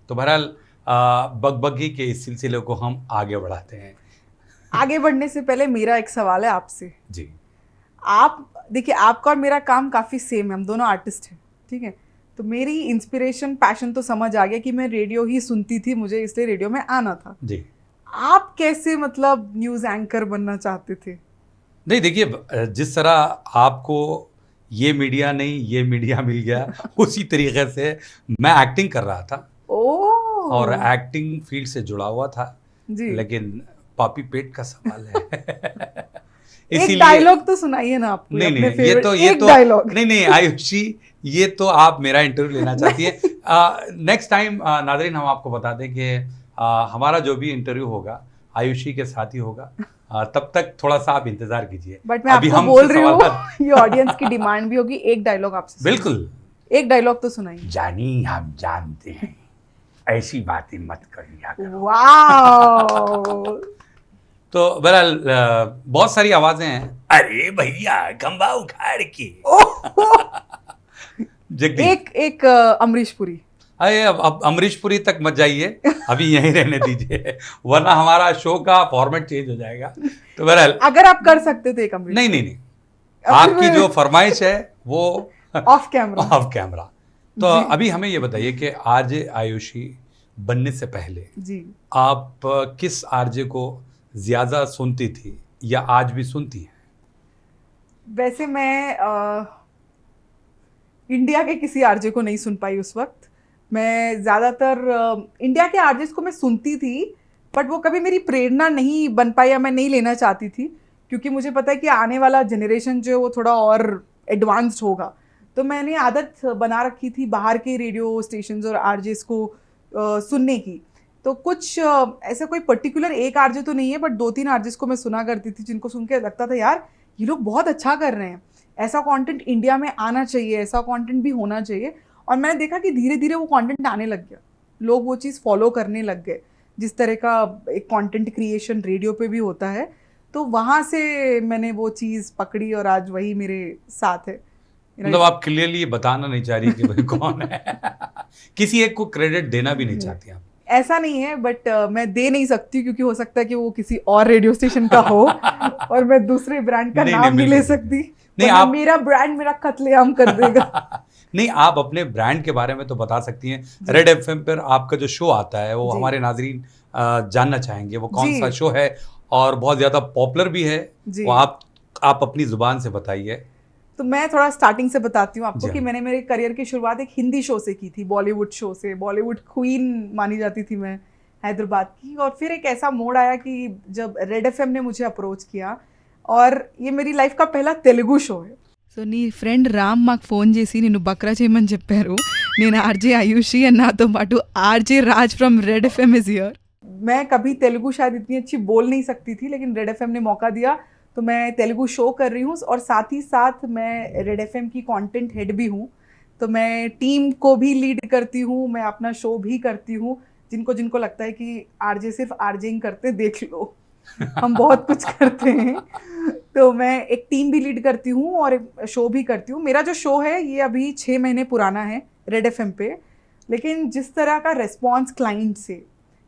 तो बहरहाल बगबगी के इस सिलसिले को हम आगे बढ़ाते हैं।
आगे बढ़ने से पहले मेरा एक सवाल है आपसे।
जी।
आप देखिए, आपका और मेरा काम काफ़ी सेम है, हम दोनों आर्टिस्ट हैं, ठीक है। तो मेरी इंस्पिरेशन पैशन तो समझ आ गया कि मैं रेडियो ही सुनती थी, मुझे इसलिए रेडियो में आना था।
जी।
आप कैसे मतलब न्यूज़ एंकर बनना चाहते थे?
नहीं, देखिए, जिस तरह आपको ये मीडिया नहीं ये मीडिया मिल गया उसी तरीके से मैं एक्टिंग कर रहा था
ओह,
और एक्टिंग फील्ड से जुड़ा हुआ था
जी।
लेकिन पापी पेट का सवाल है
एक डायलॉग तो सुनाइए ना आपको।
नहीं
अपने
नहीं, ये
favorite
तो
एक डायलॉग।
नहीं आयुषी, ये तो आप मेरा इंटरव्यू लेना चाहती है। नेक्स्ट टाइम नादरीन हम आपको बता दें कि हमारा जो भी इंटरव्यू होगा आयुषी के साथ ही होगा। तब तक थोड़ा सा आप इंतजार कीजिए।
बट मैं आपको बोल रही हूँ ये ऑडियंस की डिमांड भी होगी, एक डायलॉग आपसे।
बिल्कुल,
एक डायलॉग तो सुनाइए।
जानी हम जानते हैं ऐसी बातें मत करिया करो।
वाह।
तो बहरहाल बहुत सारी आवाजें हैं। अरे भैया खंबा उखाड़ के
एक अमरीश पुरी।
अरे अब अमरीश पुरी तक मत जाइए, अभी यहीं रहने दीजिए वरना हमारा शो का फॉर्मेट चेंज हो जाएगा। तो बहरहाल
अगर आप कर सकते थे एक अमरीश।
नहीं, आपकी जो फरमाइश है वो
ऑफ कैमरा।
तो अभी हमें ये बताइए कि आरजे आयुषी बनने से पहले
जी
आप किस आरजे को ज्यादा सुनती थी या आज भी सुनती हैं?
वैसे मैं इंडिया के किसी आरजे को नहीं सुन पाई उस वक्त। मैं ज़्यादातर इंडिया के आरजेस को मैं सुनती थी, बट वो कभी मेरी प्रेरणा नहीं बन पाई या मैं नहीं लेना चाहती थी, क्योंकि मुझे पता है कि आने वाला जनरेशन जो है वो थोड़ा और एडवांस्ड होगा। तो मैंने आदत बना रखी थी बाहर के रेडियो स्टेशंस और आरजेस को सुनने की। तो कुछ ऐसा कोई पर्टिकुलर एक आरजे तो नहीं है, बट 2-3 आरजेस को मैं सुना करती थी, जिनको सुन के लगता था यार ये लोग बहुत अच्छा कर रहे हैं, ऐसा कंटेंट इंडिया में आना चाहिए, ऐसा कंटेंट भी होना चाहिए। और मैंने देखा कि धीरे धीरे वो कंटेंट आने लग गया, लोग वो चीज़ फॉलो करने लग गए, जिस तरह का एक कंटेंट क्रिएशन रेडियो पे भी होता है। तो वहाँ से मैंने वो चीज़ पकड़ी और आज वही मेरे साथ है।
मतलब आप क्लियरली बताना नहीं चाह रही कि भाई कौन है किसी एक को क्रेडिट देना भी नहीं चाहती आप?
ऐसा नहीं है, बट मैं दे नहीं सकती, क्योंकि हो सकता है कि वो किसी और रेडियो स्टेशन का हो और मैं दूसरे ब्रांड का नाम नहीं ले सकती। नहीं, आप मेरा ब्रांड मेरा कत्लेआम कर देगा।
नहीं, आप अपने ब्रांड के बारे में तो बता सकती हैं। रेड एफएम पर आपका जो शो आता है वो हमारे नाजरीन जानना चाहेंगे वो कौन सा शो है और बहुत ज्यादा पॉपुलर भी है, वो आप अपनी जुबान से बताइए।
तो मैं थोड़ा स्टार्टिंग से बताती हूँ आपको कि मैंने मेरे करियर की शुरुआत एक हिंदी शो से की थी, बॉलीवुड शो से। बॉलीवुड क्वीन मानी जाती थी मैं हैदराबाद की। और फिर एक ऐसा मोड़ आया कि जब रेड एफएम ने मुझे अप्रोच किया, और ये मेरी लाइफ का पहला तेलुगु शो है।
సో నీ ఫ్రెండ్ రామ్ మాకు ఫోన్ చేసి నిన్ను బక్రా చేయమని చెప్పారు. నేను ఆర్జే ఆయుషి అండ్ నాతో పాటు RJ Raj from red FM is here.
मैं कभी तेलुगु शायद इतनी अच्छी बोल नहीं सकती थी, लेकिन रेड एफएम ने मौका दिया तो मैं तेलुगु शो कर रही हूँ, और साथ ही साथ मैं रेड एफएम की कंटेंट हेड भी हूँ। तो मैं टीम को भी लीड करती हूँ, मैं अपना शो भी करती हूँ। जिनको लगता है कि आरजे सिर्फ आरजेइंग करते, देख लो हम बहुत कुछ करते हैं। तो मैं एक टीम भी लीड करती हूँ और एक शो भी करती हूँ। मेरा जो शो है ये अभी 6 महीने पुराना है रेड एफएम पे, लेकिन जिस तरह का रिस्पॉन्स क्लाइंट से,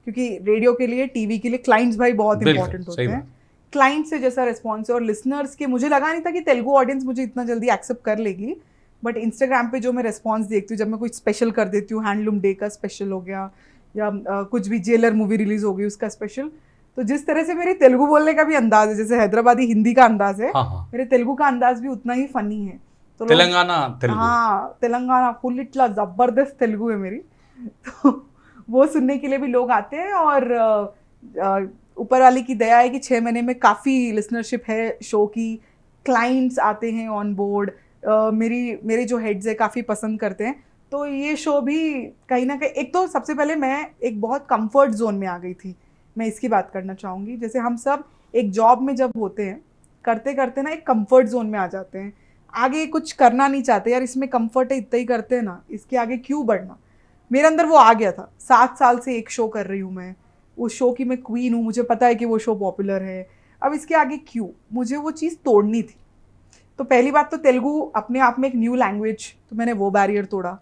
क्योंकि रेडियो के लिए, टीवी के लिए क्लाइंट्स भाई बहुत
बिल्कुल,
इंपॉर्टेंट होते
सही
हैं।
बात।
क्लाइंट से जैसा रिस्पॉन्स है और लिसनर्स के, मुझे लगा नहीं था कि तेलुगु ऑडियंस मुझे इतना जल्दी एक्सेप्ट कर लेगी, बट इंस्टाग्राम पे जो मैं रिस्पॉन्स देखती हूँ, जब मैं कुछ स्पेशल कर देती हूँ, हैंडलूम डे का स्पेशल हो गया या कुछ भी जेलर मूवी रिलीज हो गई उसका स्पेशल, तो जिस तरह से मेरी तेलुगु बोलने का भी अंदाज है, जैसे हैदराबादी हिंदी का अंदाज है,
हाँ हाँ,
मेरे तेलुगु का अंदाज भी उतना ही फनी है। तो
तेलंगाना तेलुगु।
हाँ, तेलंगाना फुल इतना जबरदस्त तेलुगु है मेरी। तो वो सुनने के लिए भी लोग आते हैं और ऊपर वाले की दया है कि 6 महीने में काफ़ी लिसनरशिप है शो की, क्लाइंट्स आते हैं ऑन बोर्ड, मेरे जो हेड्स है काफ़ी पसंद करते हैं। तो ये शो भी कहीं ना कहीं, एक तो सबसे पहले मैं एक बहुत कंफर्ट जोन में आ गई थी, मैं इसकी बात करना चाहूँगी। जैसे हम सब एक जॉब में जब होते हैं, करते करते ना एक कंफर्ट जोन में आ जाते हैं, आगे कुछ करना नहीं चाहते, यार इसमें कंफर्ट है इतना ही करते हैं ना, इसके आगे क्यों बढ़ना। मेरे अंदर वो आ गया था। 7 साल से एक शो कर रही हूँ मैं, उस शो की मैं क्वीन हूँ, मुझे पता है कि वो शो पॉपुलर है, अब इसके आगे क्यों, मुझे वो चीज़ तोड़नी थी। तो पहली बात तो तेलुगु अपने आप में एक न्यू लैंग्वेज, तो मैंने वो बैरियर तोड़ा।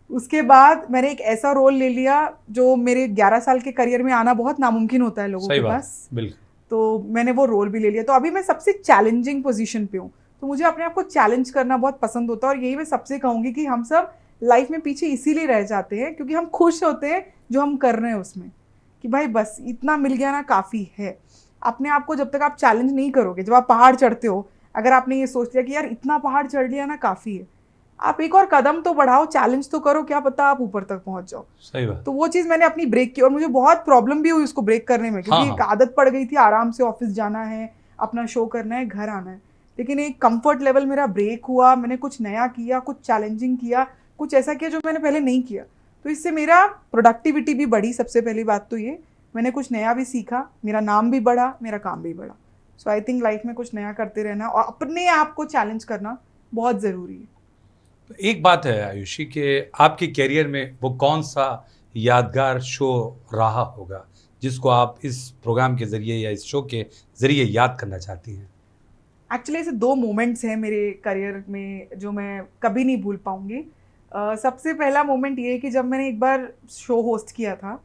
उसके बाद मैंने एक ऐसा रोल ले लिया जो मेरे 11 साल के करियर में आना बहुत नामुमकिन होता है लोगों
सही
के
बात,
पास,
बिल्कुल।
तो मैंने वो रोल भी ले लिया। तो अभी मैं सबसे चैलेंजिंग पोजीशन पे हूँ, तो मुझे अपने आप को चैलेंज करना बहुत पसंद होता है। और यही मैं सबसे कहूँगी कि हम सब लाइफ में पीछे इसीलिए रह जाते हैं क्योंकि हम खुश होते हैं जो हम कर रहे हैं उसमें, कि भाई बस इतना मिल गया ना, काफ़ी है। अपने आप को जब तक आप चैलेंज नहीं करोगे, जब आप पहाड़ चढ़ते हो, अगर आपने ये सोच लिया कि यार इतना पहाड़ चढ़ लिया ना, काफ़ी है, आप एक और कदम तो बढ़ाओ, चैलेंज तो करो, क्या पता आप ऊपर तक पहुंच जाओ।
सही बात।
तो वो चीज़ मैंने अपनी ब्रेक की और मुझे बहुत प्रॉब्लम भी हुई उसको ब्रेक करने में, क्योंकि
हाँ,
एक आदत पड़ गई थी, आराम से ऑफिस जाना है, अपना शो करना है, घर आना है। लेकिन एक कंफर्ट लेवल मेरा ब्रेक हुआ, मैंने कुछ नया किया, कुछ चैलेंजिंग किया, कुछ ऐसा किया जो मैंने पहले नहीं किया। तो इससे मेरा प्रोडक्टिविटी भी बढ़ी। सबसे पहली बात तो ये, मैंने कुछ नया भी सीखा, मेरा नाम भी बढ़ा, मेरा काम भी बढ़ा। सो आई थिंक लाइफ में कुछ नया करते रहना और अपने आप को चैलेंज करना बहुत ज़रूरी है।
एक बात है आयुषी कि आपके करियर में वो कौन सा यादगार शो रहा होगा जिसको आप इस प्रोग्राम के ज़रिए या इस शो के ज़रिए याद करना चाहती हैं?
एक्चुअली ऐसे 2 मोमेंट्स हैं मेरे करियर में जो मैं कभी नहीं भूल पाऊँगी। सबसे पहला मोमेंट ये है कि जब मैंने एक बार शो होस्ट किया था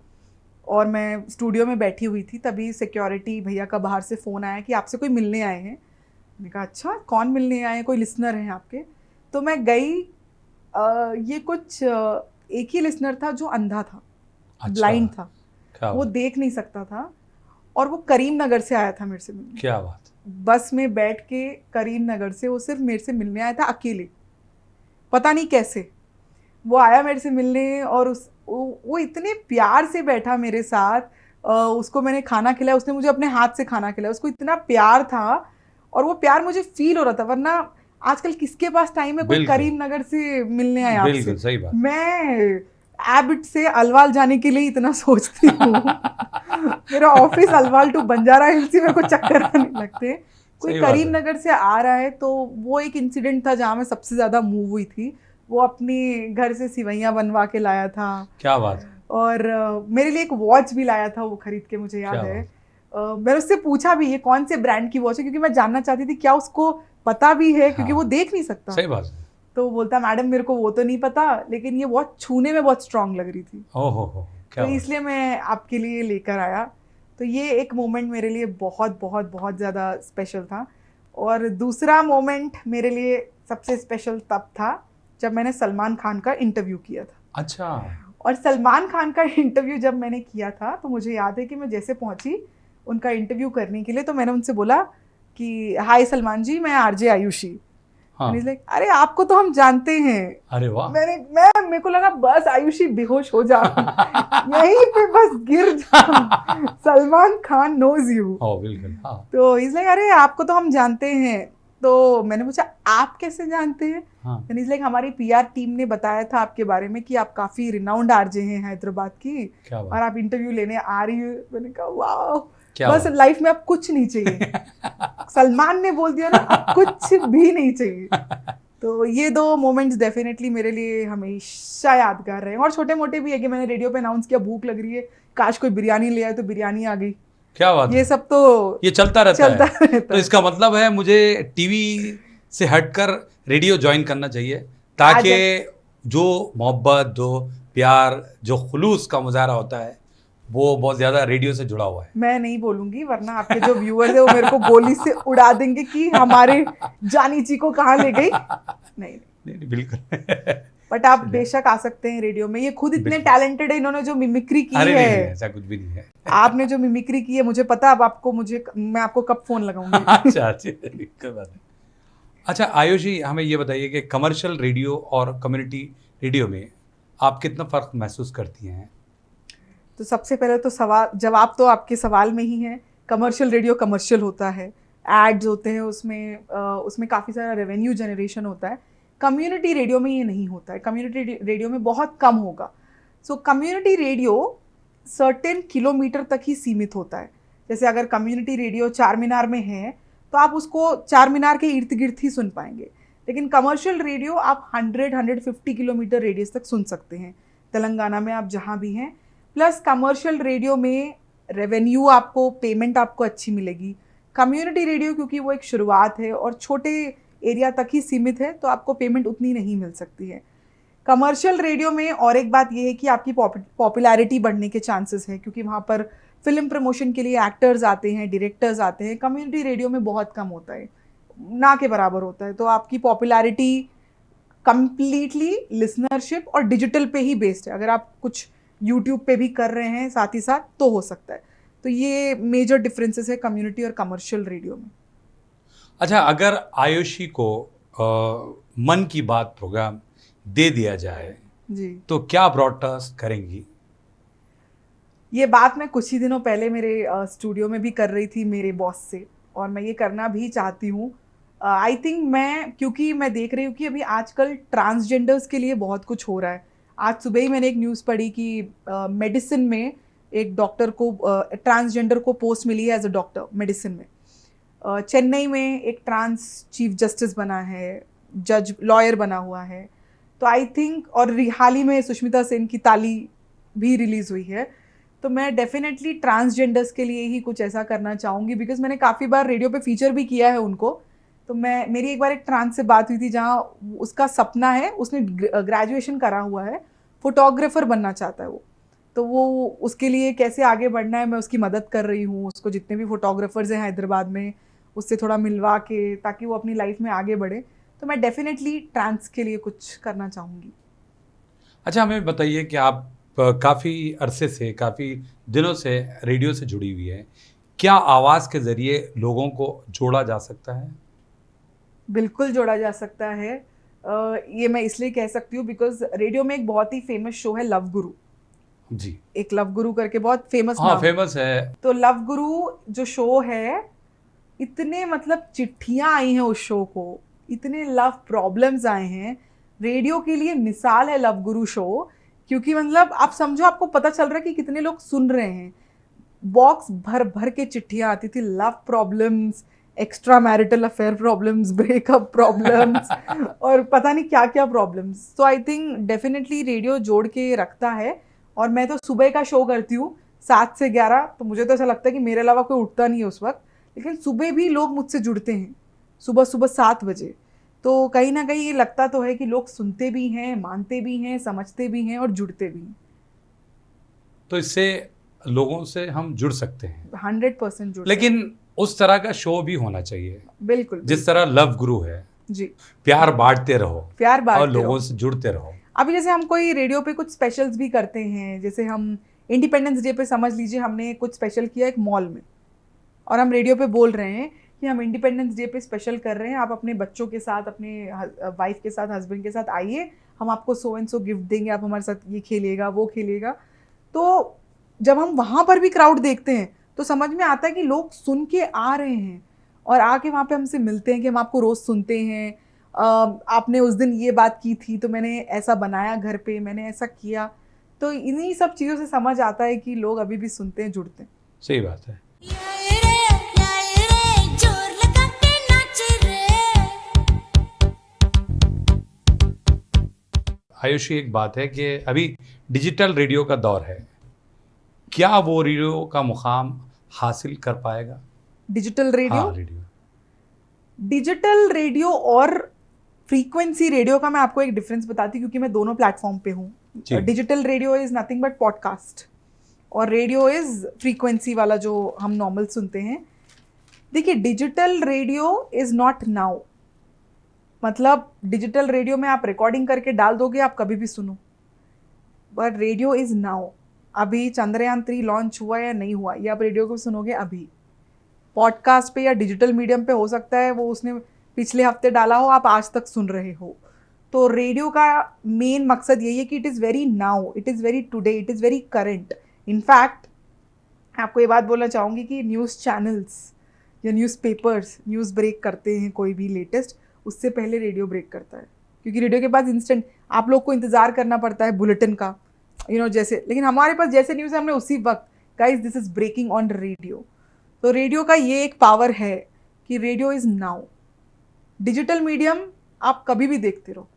और मैं स्टूडियो में बैठी हुई थी, तभी सिक्योरिटी भैया का बाहर से फ़ोन आया कि आपसे कोई मिलने आए हैं। मैंने कहा अच्छा, कौन मिलने आए हैं, कोई लिसनर हैं आपके? तो मैं गई। ये कुछ एक ही लिसनर था जो अंधा था,
अच्छा,
ब्लाइंड था,
क्या
वो
बात,
देख नहीं सकता था, और वो करीम नगर से आया था मेरे से मिलने।
क्या बात।
बस में बैठ के करीम नगर से वो सिर्फ मेरे से मिलने आया था, अकेले, पता नहीं कैसे वो आया मेरे से मिलने। और वो इतने प्यार से बैठा मेरे साथ, उसको मैंने खाना खिलाया, उसने मुझे अपने हाथ से खाना खिलाया, उसको इतना प्यार था और वो प्यार मुझे फील हो रहा था। वरना आजकल किसके पास टाइम है कोई
बिल्कुल।
करीम नगर से मिलने आए आपसे।
बिल्कुल सही बात।
मैं एबिट से अलवाल जाने के लिए इतना सोचती हूँ। मेरा ऑफिस अलवाल टू बंजारा हिल्स ही मेरे को चक्कर आने लगते। कोई
सही बात
करीम
है।
नगर से आ रहा है, तो वो एक इंसिडेंट था जहाँ मैं सबसे ज़्यादा मूव हुई थी। वो अपनी घर से सिवैयाँ बनवा के लाया था
क्या बात है।
और मेरे लिए एक वॉच भी लाया था वो खरीद के, मुझे याद
क्या
है। मैंने उससे पूछा भी ये कौन से ब्रांड की वॉच है, क्योंकि मैं जानना चाहती थी क्या उसको पता भी है, क्योंकि
हाँ,
वो देख नहीं सकता।
सही बात है।
तो बोलता मैडम मेरे को वो तो नहीं पता, लेकिन ये वॉच छूने में बहुत स्ट्रांग लग रही थी,
ओहो, क्या
तो
बात।
इसलिए मैं आपके लिए लेकर आया। तो ये एक मोमेंट मेरे लिए बहुत बहुत बहुत ज़्यादा स्पेशल था। और दूसरा मोमेंट मेरे लिए सबसे स्पेशल तब था जब मैंने सलमान खान का इंटरव्यू किया था।
अच्छा,
और सलमान खान का इंटरव्यू जब मैंने किया था, तो मुझे याद है कि मैं जैसे पहुंची उनका इंटरव्यू करने के लिए, तो मैंने उनसे बोला कि हाय सलमान जी, मैं आरजे आयुषी।
हाँ,
लाइक अरे आपको तो हम जानते हैं।
अरे वाह।
मेरे को लगा बस आयुषी बेहोश हो जा, यहीं पे बस गिर जा। Salman Khan knows you.
ओ बिल्कुल, हाँ।
तो इज लाइक अरे आपको तो हम जानते हैं। तो मैंने पूछा आप कैसे जानते हैं?
हाँ,
इज लाइक हमारी पीआर टीम ने बताया था आपके बारे में कि आप काफी रिनाउंड आरजे हैं हैदराबाद की,
क्या
और
बात,
आप इंटरव्यू लेने आ रही हो। मैंने कहा वाह,
क्या
बस
बात।
लाइफ में अब कुछ नहीं चाहिए। सलमान ने बोल दिया ना, अब कुछ भी नहीं चाहिए। तो ये 2 मोमेंट्स डेफिनेटली मेरे लिए हमेशा यादगार रहे। और छोटे मोटे भी है कि मैंने रेडियो पे अनाउंस किया भूख लग रही है, काश कोई बिरयानी ले आए, तो बिरयानी आ गई।
क्या बात
ये
है।
सब तो
ये चलता रहता है। तो
है।
इसका मतलब है मुझे टीवी से हटकर रेडियो ज्वाइन करना चाहिए, ताकि जो मोहब्बत, जो प्यार, जो खुलूस का मुजाहरा होता है वो बहुत ज्यादा रेडियो से जुड़ा हुआ है।
मैं नहीं बोलूंगी, वरना आपके जो व्यूअर्स है वो मेरे को गोली से उड़ा देंगे कि हमारे जानी जी को कहाँ ले गई। नहीं,
नहीं, बिल्कुल।
बट आप बेशक आ सकते हैं रेडियो में। ये खुद इतने टैलेंटेड है, इन्होंने जो मिमिक्री की
अरे नहीं,
है।
नहीं, ऐसा कुछ भी नहीं है।
आपने जो मिमिक्री की है, मुझे पता, अब आपको मैं आपको कब फोन लगाऊंगी।
अच्छा, कोई बात नहीं। अच्छा आयुषी, हमें ये बताइए कि कमर्शियल रेडियो और कम्युनिटी रेडियो में आप कितना फ़र्क महसूस करती हैं?
तो सबसे पहले तो जवाब तो आपके सवाल में ही है। कमर्शियल रेडियो कमर्शियल होता है, एड्स होते हैं उसमें काफ़ी सारा रेवेन्यू जनरेशन होता है। कम्युनिटी रेडियो में ये नहीं होता है, कम्युनिटी रेडियो में बहुत कम होगा। सो कम्युनिटी रेडियो सर्टेन किलोमीटर तक ही सीमित होता है। जैसे अगर कम्युनिटी रेडियो चार मीनार में है तो आप उसको चार मीनार के इर्द गिर्द ही सुन पाएंगे, लेकिन कमर्शियल रेडियो आप 100-150 किलोमीटर रेडियस तक सुन सकते हैं, तेलंगाना में आप जहाँ भी हैं। प्लस कमर्शियल रेडियो में रेवेन्यू आपको, पेमेंट आपको अच्छी मिलेगी। कम्युनिटी रेडियो क्योंकि वो एक शुरुआत है और छोटे एरिया तक ही सीमित है, तो आपको पेमेंट उतनी नहीं मिल सकती है। कमर्शियल रेडियो में और एक बात ये है कि आपकी पॉपुलैरिटी बढ़ने के चांसेस हैं, क्योंकि वहाँ पर फिल्म प्रमोशन के लिए एक्टर्स आते हैं, डायरेक्टर्स आते हैं। कम्युनिटी रेडियो में बहुत कम होता है, ना के बराबर होता है। तो आपकी पॉपुलैरिटी कंप्लीटली लिसनरशिप और डिजिटल पे ही बेस्ड है। अगर आप कुछ यूट्यूब पे भी कर रहे हैं साथ ही साथ तो हो सकता है। तो ये मेजर डिफरेंसेस है कम्युनिटी और कमर्शियल रेडियो में।
अच्छा, अगर आयुषी को मन की बात प्रोग्राम दे दिया जाए
जी,
तो क्या ब्रॉडकास्ट करेंगी?
ये बात मैं कुछ ही दिनों पहले मेरे स्टूडियो में भी कर रही थी मेरे बॉस से, और मैं ये करना भी चाहती हूँ। आई थिंक क्योंकि मैं देख रही हूँ कि अभी आजकल ट्रांसजेंडर्स के लिए बहुत कुछ हो रहा है। आज सुबह ही मैंने एक न्यूज़ पढ़ी कि मेडिसिन में एक डॉक्टर को, ट्रांसजेंडर को पोस्ट मिली है एज अ डॉक्टर मेडिसिन में। चेन्नई में एक ट्रांस चीफ जस्टिस बना है, जज लॉयर बना हुआ है। तो आई थिंक, और हाल ही में सुष्मिता सेन की ताली भी रिलीज़ हुई है। तो मैं डेफिनेटली ट्रांसजेंडर्स के लिए ही कुछ ऐसा करना चाहूँगी, बिकॉज मैंने काफ़ी बार रेडियो पे फीचर भी किया है उनको। तो मेरी एक बार एक ट्रांस से बात हुई थी जहाँ उसका सपना है, उसने ग्रेजुएशन करा हुआ है, फोटोग्राफर बनना चाहता है वो। तो वो उसके लिए कैसे आगे बढ़ना है मैं उसकी मदद कर रही हूँ। उसको जितने भी फोटोग्राफर्स हैं हैदराबाद में उससे थोड़ा मिलवा के, ताकि वो अपनी लाइफ में आगे बढ़े। तो मैं डेफिनेटली ट्रांस के लिए कुछ करना चाहूँगी।
अच्छा, हमें बताइए कि आप काफ़ी अरसे से, काफ़ी दिनों से रेडियो से जुड़ी हुई है। क्या आवाज़ के ज़रिए लोगों को जोड़ा जा सकता है?
बिल्कुल जोड़ा जा सकता है। ये मैं इसलिए कह सकती हूँ बिकॉज रेडियो में एक बहुत ही फेमस शो है लव गुरु।
जी,
एक लव गुरु करके बहुत फेमस
हाँ,
नाम है।
फेमस है।
तो लव गुरु जो शो है, इतने मतलब चिट्ठियाँ आई हैं उस शो को, इतने लव प्रॉब्लम्स आए हैं। रेडियो के लिए मिसाल है लव गुरु शो, क्योंकि मतलब आप समझो, आपको पता चल रहा है कि कितने लोग सुन रहे हैं। बॉक्स भर भर के चिट्ठियाँ आती थी, love problems, extra marital affair problems, breakup problems और पता नहीं क्या क्या प्रॉब्लम्स। तो आई थिंक डेफिनेटली रेडियो जोड़ के रखता है। और मैं तो सुबह का शो करती हूँ 7 से 11, तो मुझे तो ऐसा लगता है कि मेरे अलावा कोई उठता नहीं है उस वक्त, लेकिन सुबह भी लोग मुझसे जुड़ते हैं, सुबह सुबह 7 बजे। तो कहीं ना कहीं ये लगता तो है कि लोग सुनते भी हैं, मानते भी हैं, समझते भी हैं और जुड़ते भी हैं।
तो इससे लोगों से हम जुड़ सकते हैं,
100% जुड़।
लेकिन उस तरह का शो भी होना चाहिए
बिल्कुल,
जिस तरह लव गुरु है।
जी,
प्यार बांटते रहो,
प्यार
और
बांटते
लोगों
रहो।
से जुड़ते रहो।
अभी जैसे हम कोई रेडियो पे कुछ स्पेशल्स भी करते हैं, जैसे हम इंडिपेंडेंस डे पे समझ लीजिए हमने कुछ स्पेशल किया एक मॉल में, और हम रेडियो पे बोल रहे हैं कि हम इंडिपेंडेंस डे पे स्पेशल कर रहे हैं, आप अपने बच्चों के साथ, अपने वाइफ के साथ, हस्बैंड के साथ आइए, हम आपको सो एंड सो गिफ्ट देंगे, आप हमारे साथ ये खेलिएगा, वो खेलिएगा। तो जब हम वहाँ पर भी क्राउड देखते हैं तो समझ में आता है कि लोग सुन के आ रहे हैं और आके वहाँ पे हमसे मिलते हैं कि हम आपको रोज़ सुनते हैं, आपने उस दिन ये बात की थी तो मैंने ऐसा बनाया घर पे, मैंने ऐसा किया। तो इन्हीं सब चीज़ों से समझ आता है कि लोग अभी भी सुनते हैं, जुड़ते हैं।
सही बात है। आयुषी, एक बात है कि अभी डिजिटल रेडियो का दौर है। क्या वो रेडियो का मुकाम हासिल कर पाएगा?
डिजिटल रेडियो,
हाँ, रेडियो।
डिजिटल रेडियो और फ्रीक्वेंसी रेडियो का मैं आपको एक डिफरेंस बताती हूँ, क्योंकि मैं दोनों प्लेटफॉर्म पे हूँ.
जी।
Digital radio is nothing but podcast, और रेडियो इज फ्रीक्वेंसी वाला जो हम नॉर्मल सुनते हैं. देखिए, digital radio is not now. मतलब डिजिटल रेडियो में आप रिकॉर्डिंग करके डाल दोगे, आप कभी भी सुनो. But radio is now. अभी चंद्रयान 3 लॉन्च हुआ या नहीं हुआ, ये आप रेडियो को सुनोगे अभी. पॉडकास्ट पे या डिजिटल मीडियम पे हो सकता है वो उसने पिछले हफ्ते डाला हो, आप आज तक सुन रहे हो. तो रेडियो का मेन मकसद यही है कि it is very now, it is very today, it is very current. In fact आपको ये बात बोलना चाहूँगी कि न्यूज़ चैनल्स या न्यूज़ पेपर्स न्यूज़ ब्रेक करते हैं कोई भी लेटेस्ट, उससे पहले रेडियो ब्रेक करता है. क्योंकि रेडियो के पास इंस्टेंट, आप लोग को इंतज़ार करना पड़ता है बुलेटिन का, जैसे. लेकिन हमारे पास जैसे न्यूज़ है, हमने उसी वक्त, guys this is breaking on radio. तो रेडियो का ये एक पावर है कि radio is now. Digital medium आप कभी भी देखते रहो.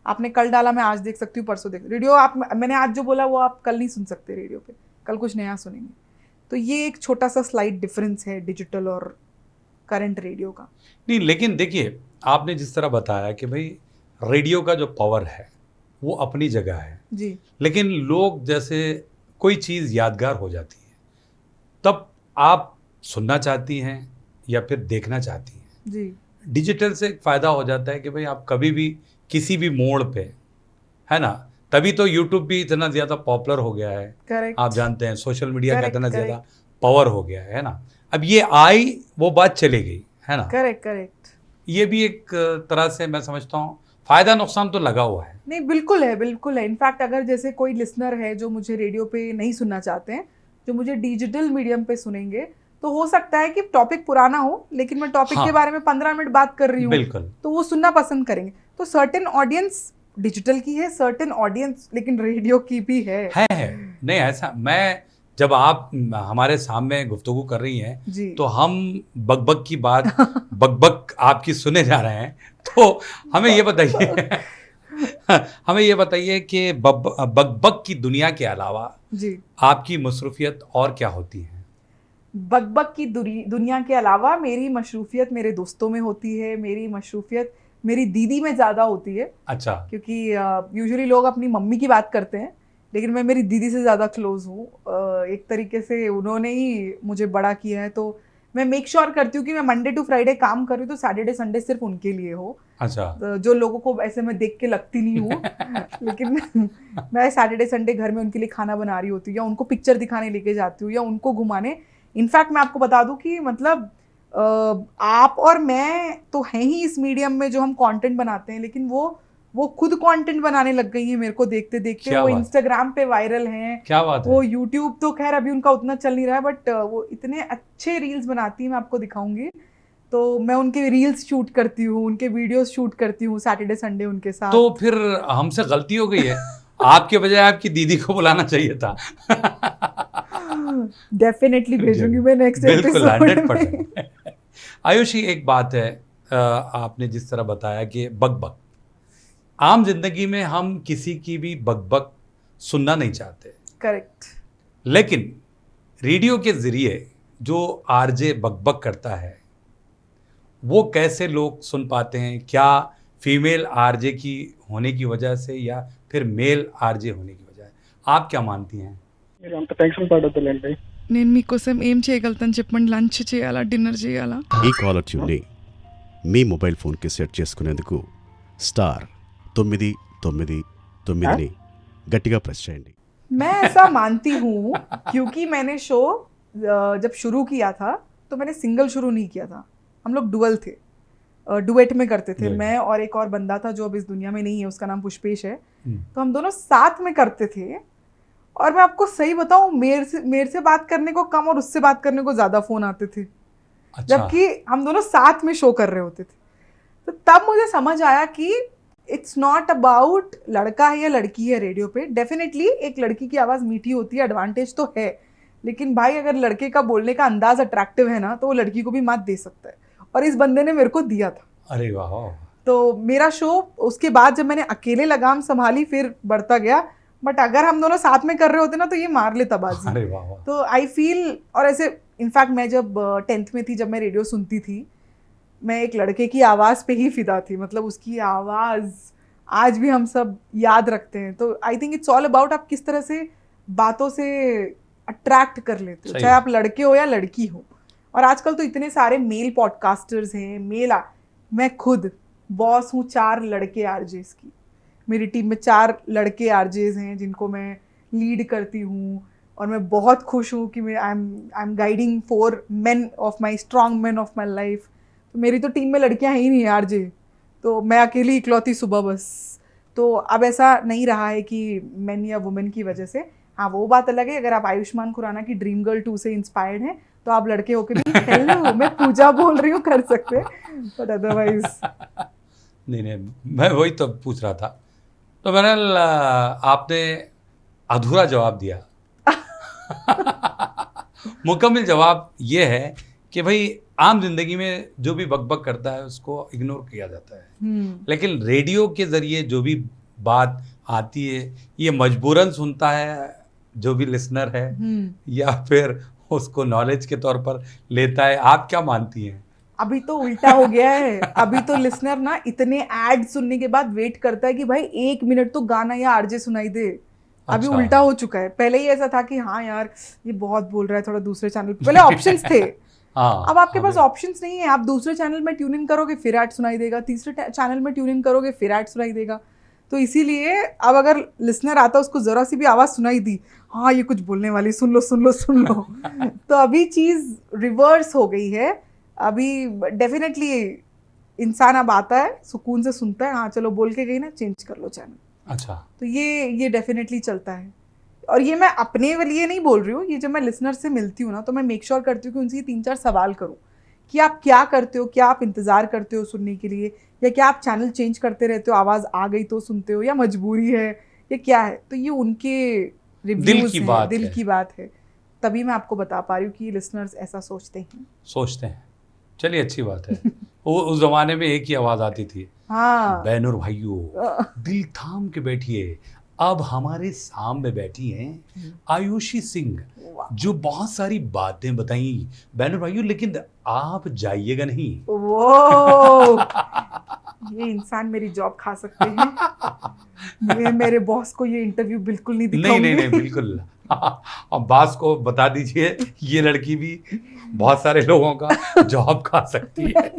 आपने कल डाला, मैं आज देख सकती हूँ, परसों देख. रेडियो मैंने आज जो बोला वो आप कल नहीं सुन सकते रेडियो पे, कल कुछ नया सुनेंगे. तो ये एक छोटा सा स्लाइट डिफरेंस है डिजिटल और करंट रेडियो का.
नहीं, लेकिन देखिए, आपने जिस तरह बताया कि भाई रेडियो का जो पावर है वो अपनी जगह है
जी.
लेकिन लोग, जैसे कोई चीज़ यादगार हो जाती है, तब आप सुनना चाहती हैं या फिर देखना चाहती हैं.
जी.
डिजिटल से एक फ़ायदा हो जाता है कि भाई आप कभी भी किसी भी मोड़ पे, है ना. तभी तो यूट्यूब भी इतना ज़्यादा पॉपुलर हो गया है.
करेक्ट.
आप जानते हैं सोशल मीडिया का
Correct,
इतना ज़्यादा पावर हो गया है ना. अब ये आई, वो बात चली गई, है ना.
Correct correct.
ये भी एक तरह से मैं समझता हूँ फ़ायदा नुकसान तो लगा हुआ है.
नहीं, बिल्कुल है, बिल्कुल है. इनफैक्ट अगर जैसे कोई लिसनर है जो मुझे रेडियो पे नहीं सुनना चाहते हैं, जो मुझे डिजिटल मीडियम पे सुनेंगे, तो हो सकता है कि टॉपिक पुराना हो, लेकिन मैं टॉपिक के बारे में 15 मिनट बात कर रही हूँ,
बिल्कुल,
तो वो सुनना पसंद करेंगे. तो सर्टेन ऑडियंस डिजिटल की है, सर्टेन ऑडियंस लेकिन रेडियो की भी है.
नहीं ऐसा, मैं जब आप हमारे सामने गुफ्तगू कर रही हैं
जी.
तो हम बकबक की बात बकबक आपकी सुने जा रहे हैं. तो हमें ये बताइए हमें ये बताइए कि बकबक की दुनिया के अलावा
जी,
आपकी मसरूफियत और क्या होती है?
बकबक की दुनिया के अलावा मेरी मशरूफियत मेरे दोस्तों में होती है. मेरी मशरूफियत मेरी दीदी में ज़्यादा होती है.
अच्छा.
क्योंकि यूजुअली लोग अपनी मम्मी की बात करते हैं, लेकिन मैं मेरी दीदी से ज़्यादा क्लोज हूँ. एक तरीके से उन्होंने ही मुझे बड़ा किया है, तो मैं मेक श्योर करती हूँ कि मैं मंडे टू फ्राइडे काम कर रही हूँ तो सैटरडे संडे सिर्फ उनके लिए हो.
अच्छा.
जो लोगों को ऐसे मैं देख के लगती नहीं हूँ लेकिन मैं सैटरडे संडे घर में उनके लिए खाना बना रही होती हूँ, या उनको पिक्चर दिखाने लेके जाती हूँ, या उनको घुमाने. इनफैक्ट मैं आपको बता दूँ कि मतलब आप और मैं तो हैं ही इस मीडियम में जो हम कंटेंट बनाते हैं, लेकिन वो खुद कंटेंट बनाने लग गई हैं मेरे को देखते देखते. वो इंस्टाग्राम पे वायरल हैं.
क्या बात है.
वो यूट्यूब तो खैर अभी उनका उतना चल नहीं रहा है, बट वो इतने अच्छे रील्स बनाती हैं, मैं आपको दिखाऊंगी. तो मैं उनके रील्स शूट करती हूँ, उनके वीडियोस शूट करती हूँ सैटरडे संडे उनके साथ.
तो फिर हमसे गलती हो गई है. आपके बजाय आपकी दीदी को बुलाना चाहिए था.
डेफिनेटली भेजूंगी मैं नेक्स्ट
बिल्कुल,
एपिसोड
100%. आयुषी, एक बात है, आपने जिस तरह बताया कि बकबक, आम जिंदगी में हम किसी की भी बकबक सुनना नहीं चाहते.
करेक्ट.
लेकिन रेडियो के जरिए जो आरजे बकबक करता है वो कैसे लोग सुन पाते हैं? क्या फीमेल आरजे की होने की वजह से या फिर मेल आरजे होने की वजह? आप क्या मानती हैं?
మీరు అంత టెన్షన్ పడొద్దులేండి.
నేను మీకోసం ఏం చేయగలుగుతాను చెప్పండి. లంచ్ చేయాలా, డిన్నర్ చేయాలా?
ఈ కాలర్ ట్యూన్ని మీ మొబైల్ ఫోన్కి సెట్ చేసుకునేందుకు *999 గట్టిగా ప్రెస్ చేయండి.
मैं ऐसा मानती हूँ क्योंकि मैंने शो जब शुरू किया था तो मैंने सिंगल शुरू नहीं किया था, हम लोग डुअल थे, डुएट में करते थे. मैं और एक और बंदा था जो अब इस दुनिया में नहीं है, उसका नाम पुष्पेश है. तो हम दोनों साथ में करते थे. और मैं आपको सही बताऊं, मेरे से बात करने को कम और उससे बात करने को ज़्यादा फ़ोन आते थे.
अच्छा.
जबकि हम दोनों साथ में शो कर रहे होते थे. तो तब मुझे समझ आया कि इट्स नॉट अबाउट लड़का है या लड़की है. रेडियो पे डेफिनेटली एक लड़की की आवाज़ मीठी होती है, एडवांटेज तो है, लेकिन भाई अगर लड़के का बोलने का अंदाज अट्रैक्टिव है ना, तो वो लड़की को भी मात दे सकता है. और इस बंदे ने मेरे को दिया था.
अरे वाह.
तो मेरा शो उसके बाद जब मैंने अकेले लगाम संभाली फिर बढ़ता गया. बट अगर हम दोनों साथ में कर रहे होते ना तो ये मार लेता बाजी.
अरे वाह.
तो आई फील, और ऐसे इनफैक्ट मैं जब 10th में थी, जब मैं रेडियो सुनती थी, मैं एक लड़के की आवाज़ पे ही फिदा थी, मतलब उसकी आवाज़ आज भी हम सब याद रखते हैं। तो I think it's all about आप किस तरह से बातों से अट्रैक्ट कर लेते हो,
सही
चाहे
है।
आप लड़के हो या लड़की हो। और आजकल तो इतने सारे मेल पॉडकास्टर्स हैं, मैं खुद बॉस हूँ 4 लड़के आरजेस की। मेरी टीम में 4 लड़के आरजेस हैं जिनको मैं लीड करती हूँ, और मैं बहुत खुश हूँ कि मैं I am guiding 4 men of my strong men of my life. तो मेरी तो टीम में लड़कियाँ ही नहीं है आरजे, तो मैं अकेली इकलौती सुबह बस। तो अब ऐसा नहीं रहा है कि मेन या वुमेन की वजह से। हाँ, वो बात अलग है, अगर आप आयुष्मान खुराना की ड्रीम गर्ल 2 से इंस्पायर्ड हैं तो आप लड़के होकर भी हेलो मैं पूजा बोल रही हूँ कर सकते हैं, बट अदरवाइज
नहीं, मैं वही तो पूछ रहा था। तो बहरहाल आपने अधूरा जवाब दिया। मुकम्मल जवाब ये है कि भाई आम जिंदगी में जो भी बकबक करता है उसको इग्नोर किया जाता है, लेकिन रेडियो के ज़रिए जो भी बात आती है ये मजबूरन सुनता है जो भी लिसनर है, या फिर उसको नॉलेज के तौर पर लेता है। आप क्या मानती हैं?
अभी तो उल्टा हो गया है। अभी तो लिसनर ना इतने एड सुनने के बाद वेट करता है कि भाई 1 मिनट तो गाना या आरजे सुनाई दे। अभी
अच्छा।
उल्टा हो चुका है। पहले ही ऐसा था कि हाँ यार ये बहुत बोल रहा है, थोड़ा दूसरे चैनल, पहले ऑप्शंस थे।
हाँ,
अब आपके
हाँ,
पास ऑप्शंस नहीं है, आप दूसरे चैनल में ट्यून इन करोगे फिर ऐड सुनाई देगा, तीसरे चैनल में ट्यून इन करोगे फिर ऐड सुनाई देगा। तो इसीलिए अब अगर लिसनर आता उसको जरा सी भी आवाज सुनाई दी, हाँ ये कुछ बोलने वाली, सुन लो सुन लो सुन लो। तो अभी चीज रिवर्स हो गई है। अभी डेफिनेटली इंसान अब आता है, सुकून से सुनता है, हाँ चलो बोल के गई ना, चेंज कर लो चैनल।
अच्छा।
तो ये डेफिनेटली चलता है। और ये मैं अपने लिए नहीं बोल रही हूँ, ये जब मैं लिसनर से मिलती हूँ ना तो मैं मेक श्योर करती हूँ कि उनसे 3-4 सवाल करूँ कि आप क्या करते हो, क्या आप इंतज़ार करते हो सुनने के लिए, या क्या आप चैनल चेंज करते रहते हो, आवाज़ आ गई तो सुनते हो, या मजबूरी है, या क्या है। तो ये उनके रिव्यूज़ हैं, दिल की बात है। तभी मैं आपको बता पा रही हूँ कि लिसनर्स ऐसा सोचते हैं।
चलिए अच्छी बात है। वो उस जमाने में एक ही आवाज आती थी,
हाँ
बहनों और भाइयों दिल थाम के बैठिए, अब हमारे सामने बैठी हैं आयुषी सिंह, जो बहुत सारी बातें बताई बहनों और भाइयों, लेकिन आप जाइएगा नहीं।
वो ये इंसान मेरी जॉब खा सकते हैं। मैं मेरे बॉस को ये इंटरव्यू बिल्कुल नहीं दिखाऊंगी।
नहीं बिल्कुल। अब बॉस को बता दीजिए ये लड़की भी बहुत सारे लोगों का जॉब खा सकती है।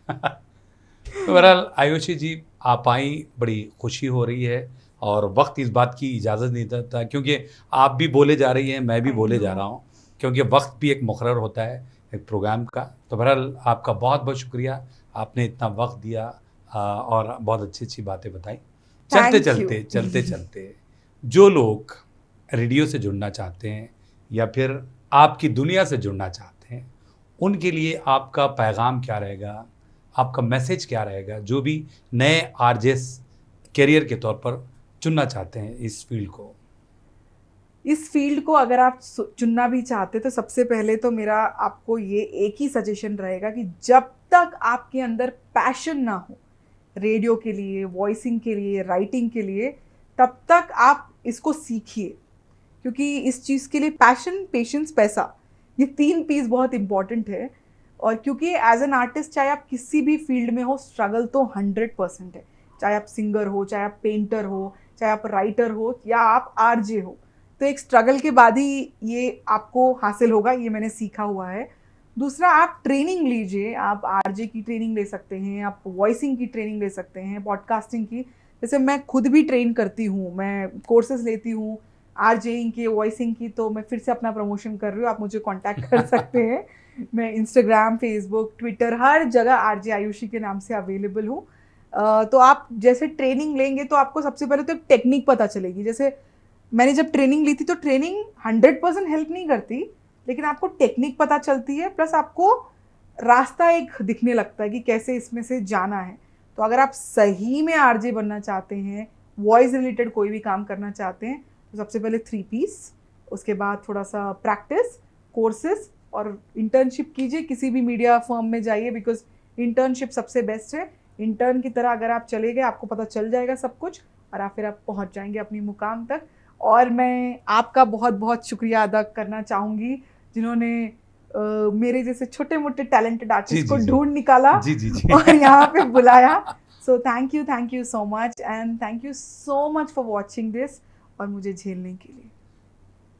तो बहरहाल आयुषी जी आप आई, बड़ी खुशी हो रही है, और वक्त इस बात की इजाज़त नहीं देता क्योंकि आप भी बोले जा रही हैं, मैं भी बोले जा रहा हूँ, क्योंकि वक्त भी एक मुकर्रर होता है एक प्रोग्राम का। तो बहरहाल आपका बहुत बहुत शुक्रिया, आपने इतना वक्त दिया और बहुत अच्छी अच्छी बातें बताई। चलते चलते जो लोग रेडियो से जुड़ना चाहते हैं या फिर आपकी दुनिया से जुड़ना चाहते हैं, उनके लिए आपका पैगाम क्या रहेगा, आपका मैसेज क्या रहेगा, जो भी नए आरजेस कैरियर के तौर पर चुनना चाहते हैं इस फील्ड को
अगर आप चुनना भी चाहते तो सबसे पहले तो मेरा आपको ये एक ही सजेशन रहेगा कि जब तक आपके अंदर पैशन ना हो रेडियो के लिए, वॉइसिंग के लिए, राइटिंग के लिए, तब तक आप इसको सीखिए। क्योंकि इस चीज़ के लिए पैशन, पेशेंस, पैसा, ये 3 पीस बहुत इंपॉर्टेंट है। और क्योंकि एज एन आर्टिस्ट चाहे आप किसी भी फील्ड में हो, स्ट्रगल तो 100% है। चाहे आप सिंगर हो, चाहे आप पेंटर हो, चाहे आप राइटर हो, या आप आरजे हो, तो एक स्ट्रगल के बाद ही ये आपको हासिल होगा, ये मैंने सीखा हुआ है। दूसरा, आप ट्रेनिंग लीजिए, आप आरजे की ट्रेनिंग ले सकते हैं, आप वॉइसिंग की ट्रेनिंग ले सकते हैं, पॉडकास्टिंग की। जैसे मैं खुद भी ट्रेन करती हूँ, मैं कोर्सेज लेती हूँ आरजेइंग की, वॉइसिंग की। तो मैं फिर से अपना प्रमोशन कर रही हूँ, आप मुझे कांटेक्ट कर सकते हैं। मैं इंस्टाग्राम, फेसबुक, ट्विटर, हर जगह आरजे आयुषी के नाम से अवेलेबल हूँ। तो आप जैसे ट्रेनिंग लेंगे तो आपको सबसे पहले तो एक टेक्निक पता चलेगी। जैसे मैंने जब ट्रेनिंग ली थी तो ट्रेनिंग 100% हेल्प नहीं करती, लेकिन आपको टेक्निक पता चलती है, प्लस आपको रास्ता एक दिखने लगता है कि कैसे इसमें से जाना है। तो अगर आप सही में आरजे बनना चाहते हैं, वॉइस रिलेटेड कोई भी काम करना चाहते हैं, तो सबसे पहले 3 पीस, उसके बाद थोड़ा सा प्रैक्टिस, कोर्सेज, और इंटर्नशिप कीजिए। किसी भी मीडिया फर्म में जाइए, बिकॉज इंटर्नशिप सबसे बेस्ट है। इंटर्न की तरह अगर आप चले गए, आपको पता चल जाएगा सब कुछ, और फिर आप पहुंच जाएंगे अपनी मुकाम तक। और मैं आपका बहुत बहुत शुक्रिया अदा करना चाहूँगी जिन्होंने मेरे जैसे छोटे मोटे टैलेंटेड आर्टिस्ट
जी,
को
जी।
ढूंढ निकाला
जी जी जी
और यहाँ पे बुलाया. So thank you so much and thank you so much for watching this और मुझे झेलने के लिए.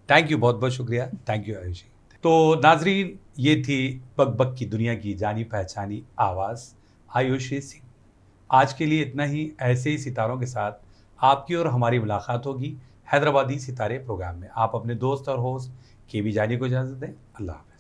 थैंक यू, बहुत बहुत शुक्रिया. Thank you Ayushi. तो नाजरीन, ये थी बक की दुनिया की जानी पहचानी आवाज़ आयुषी सिंह. आज के लिए इतना ही. ऐसे ही सितारों के साथ आपकी और हमारी मुलाकात होगी हैदराबादी सितारे प्रोग्राम में. आप अपने दोस्त और होस्ट केबी जानी को इजाज़त दें. अल्लाह हाफ़िज़.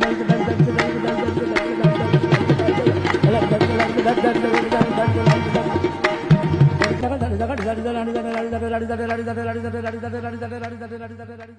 Thank you.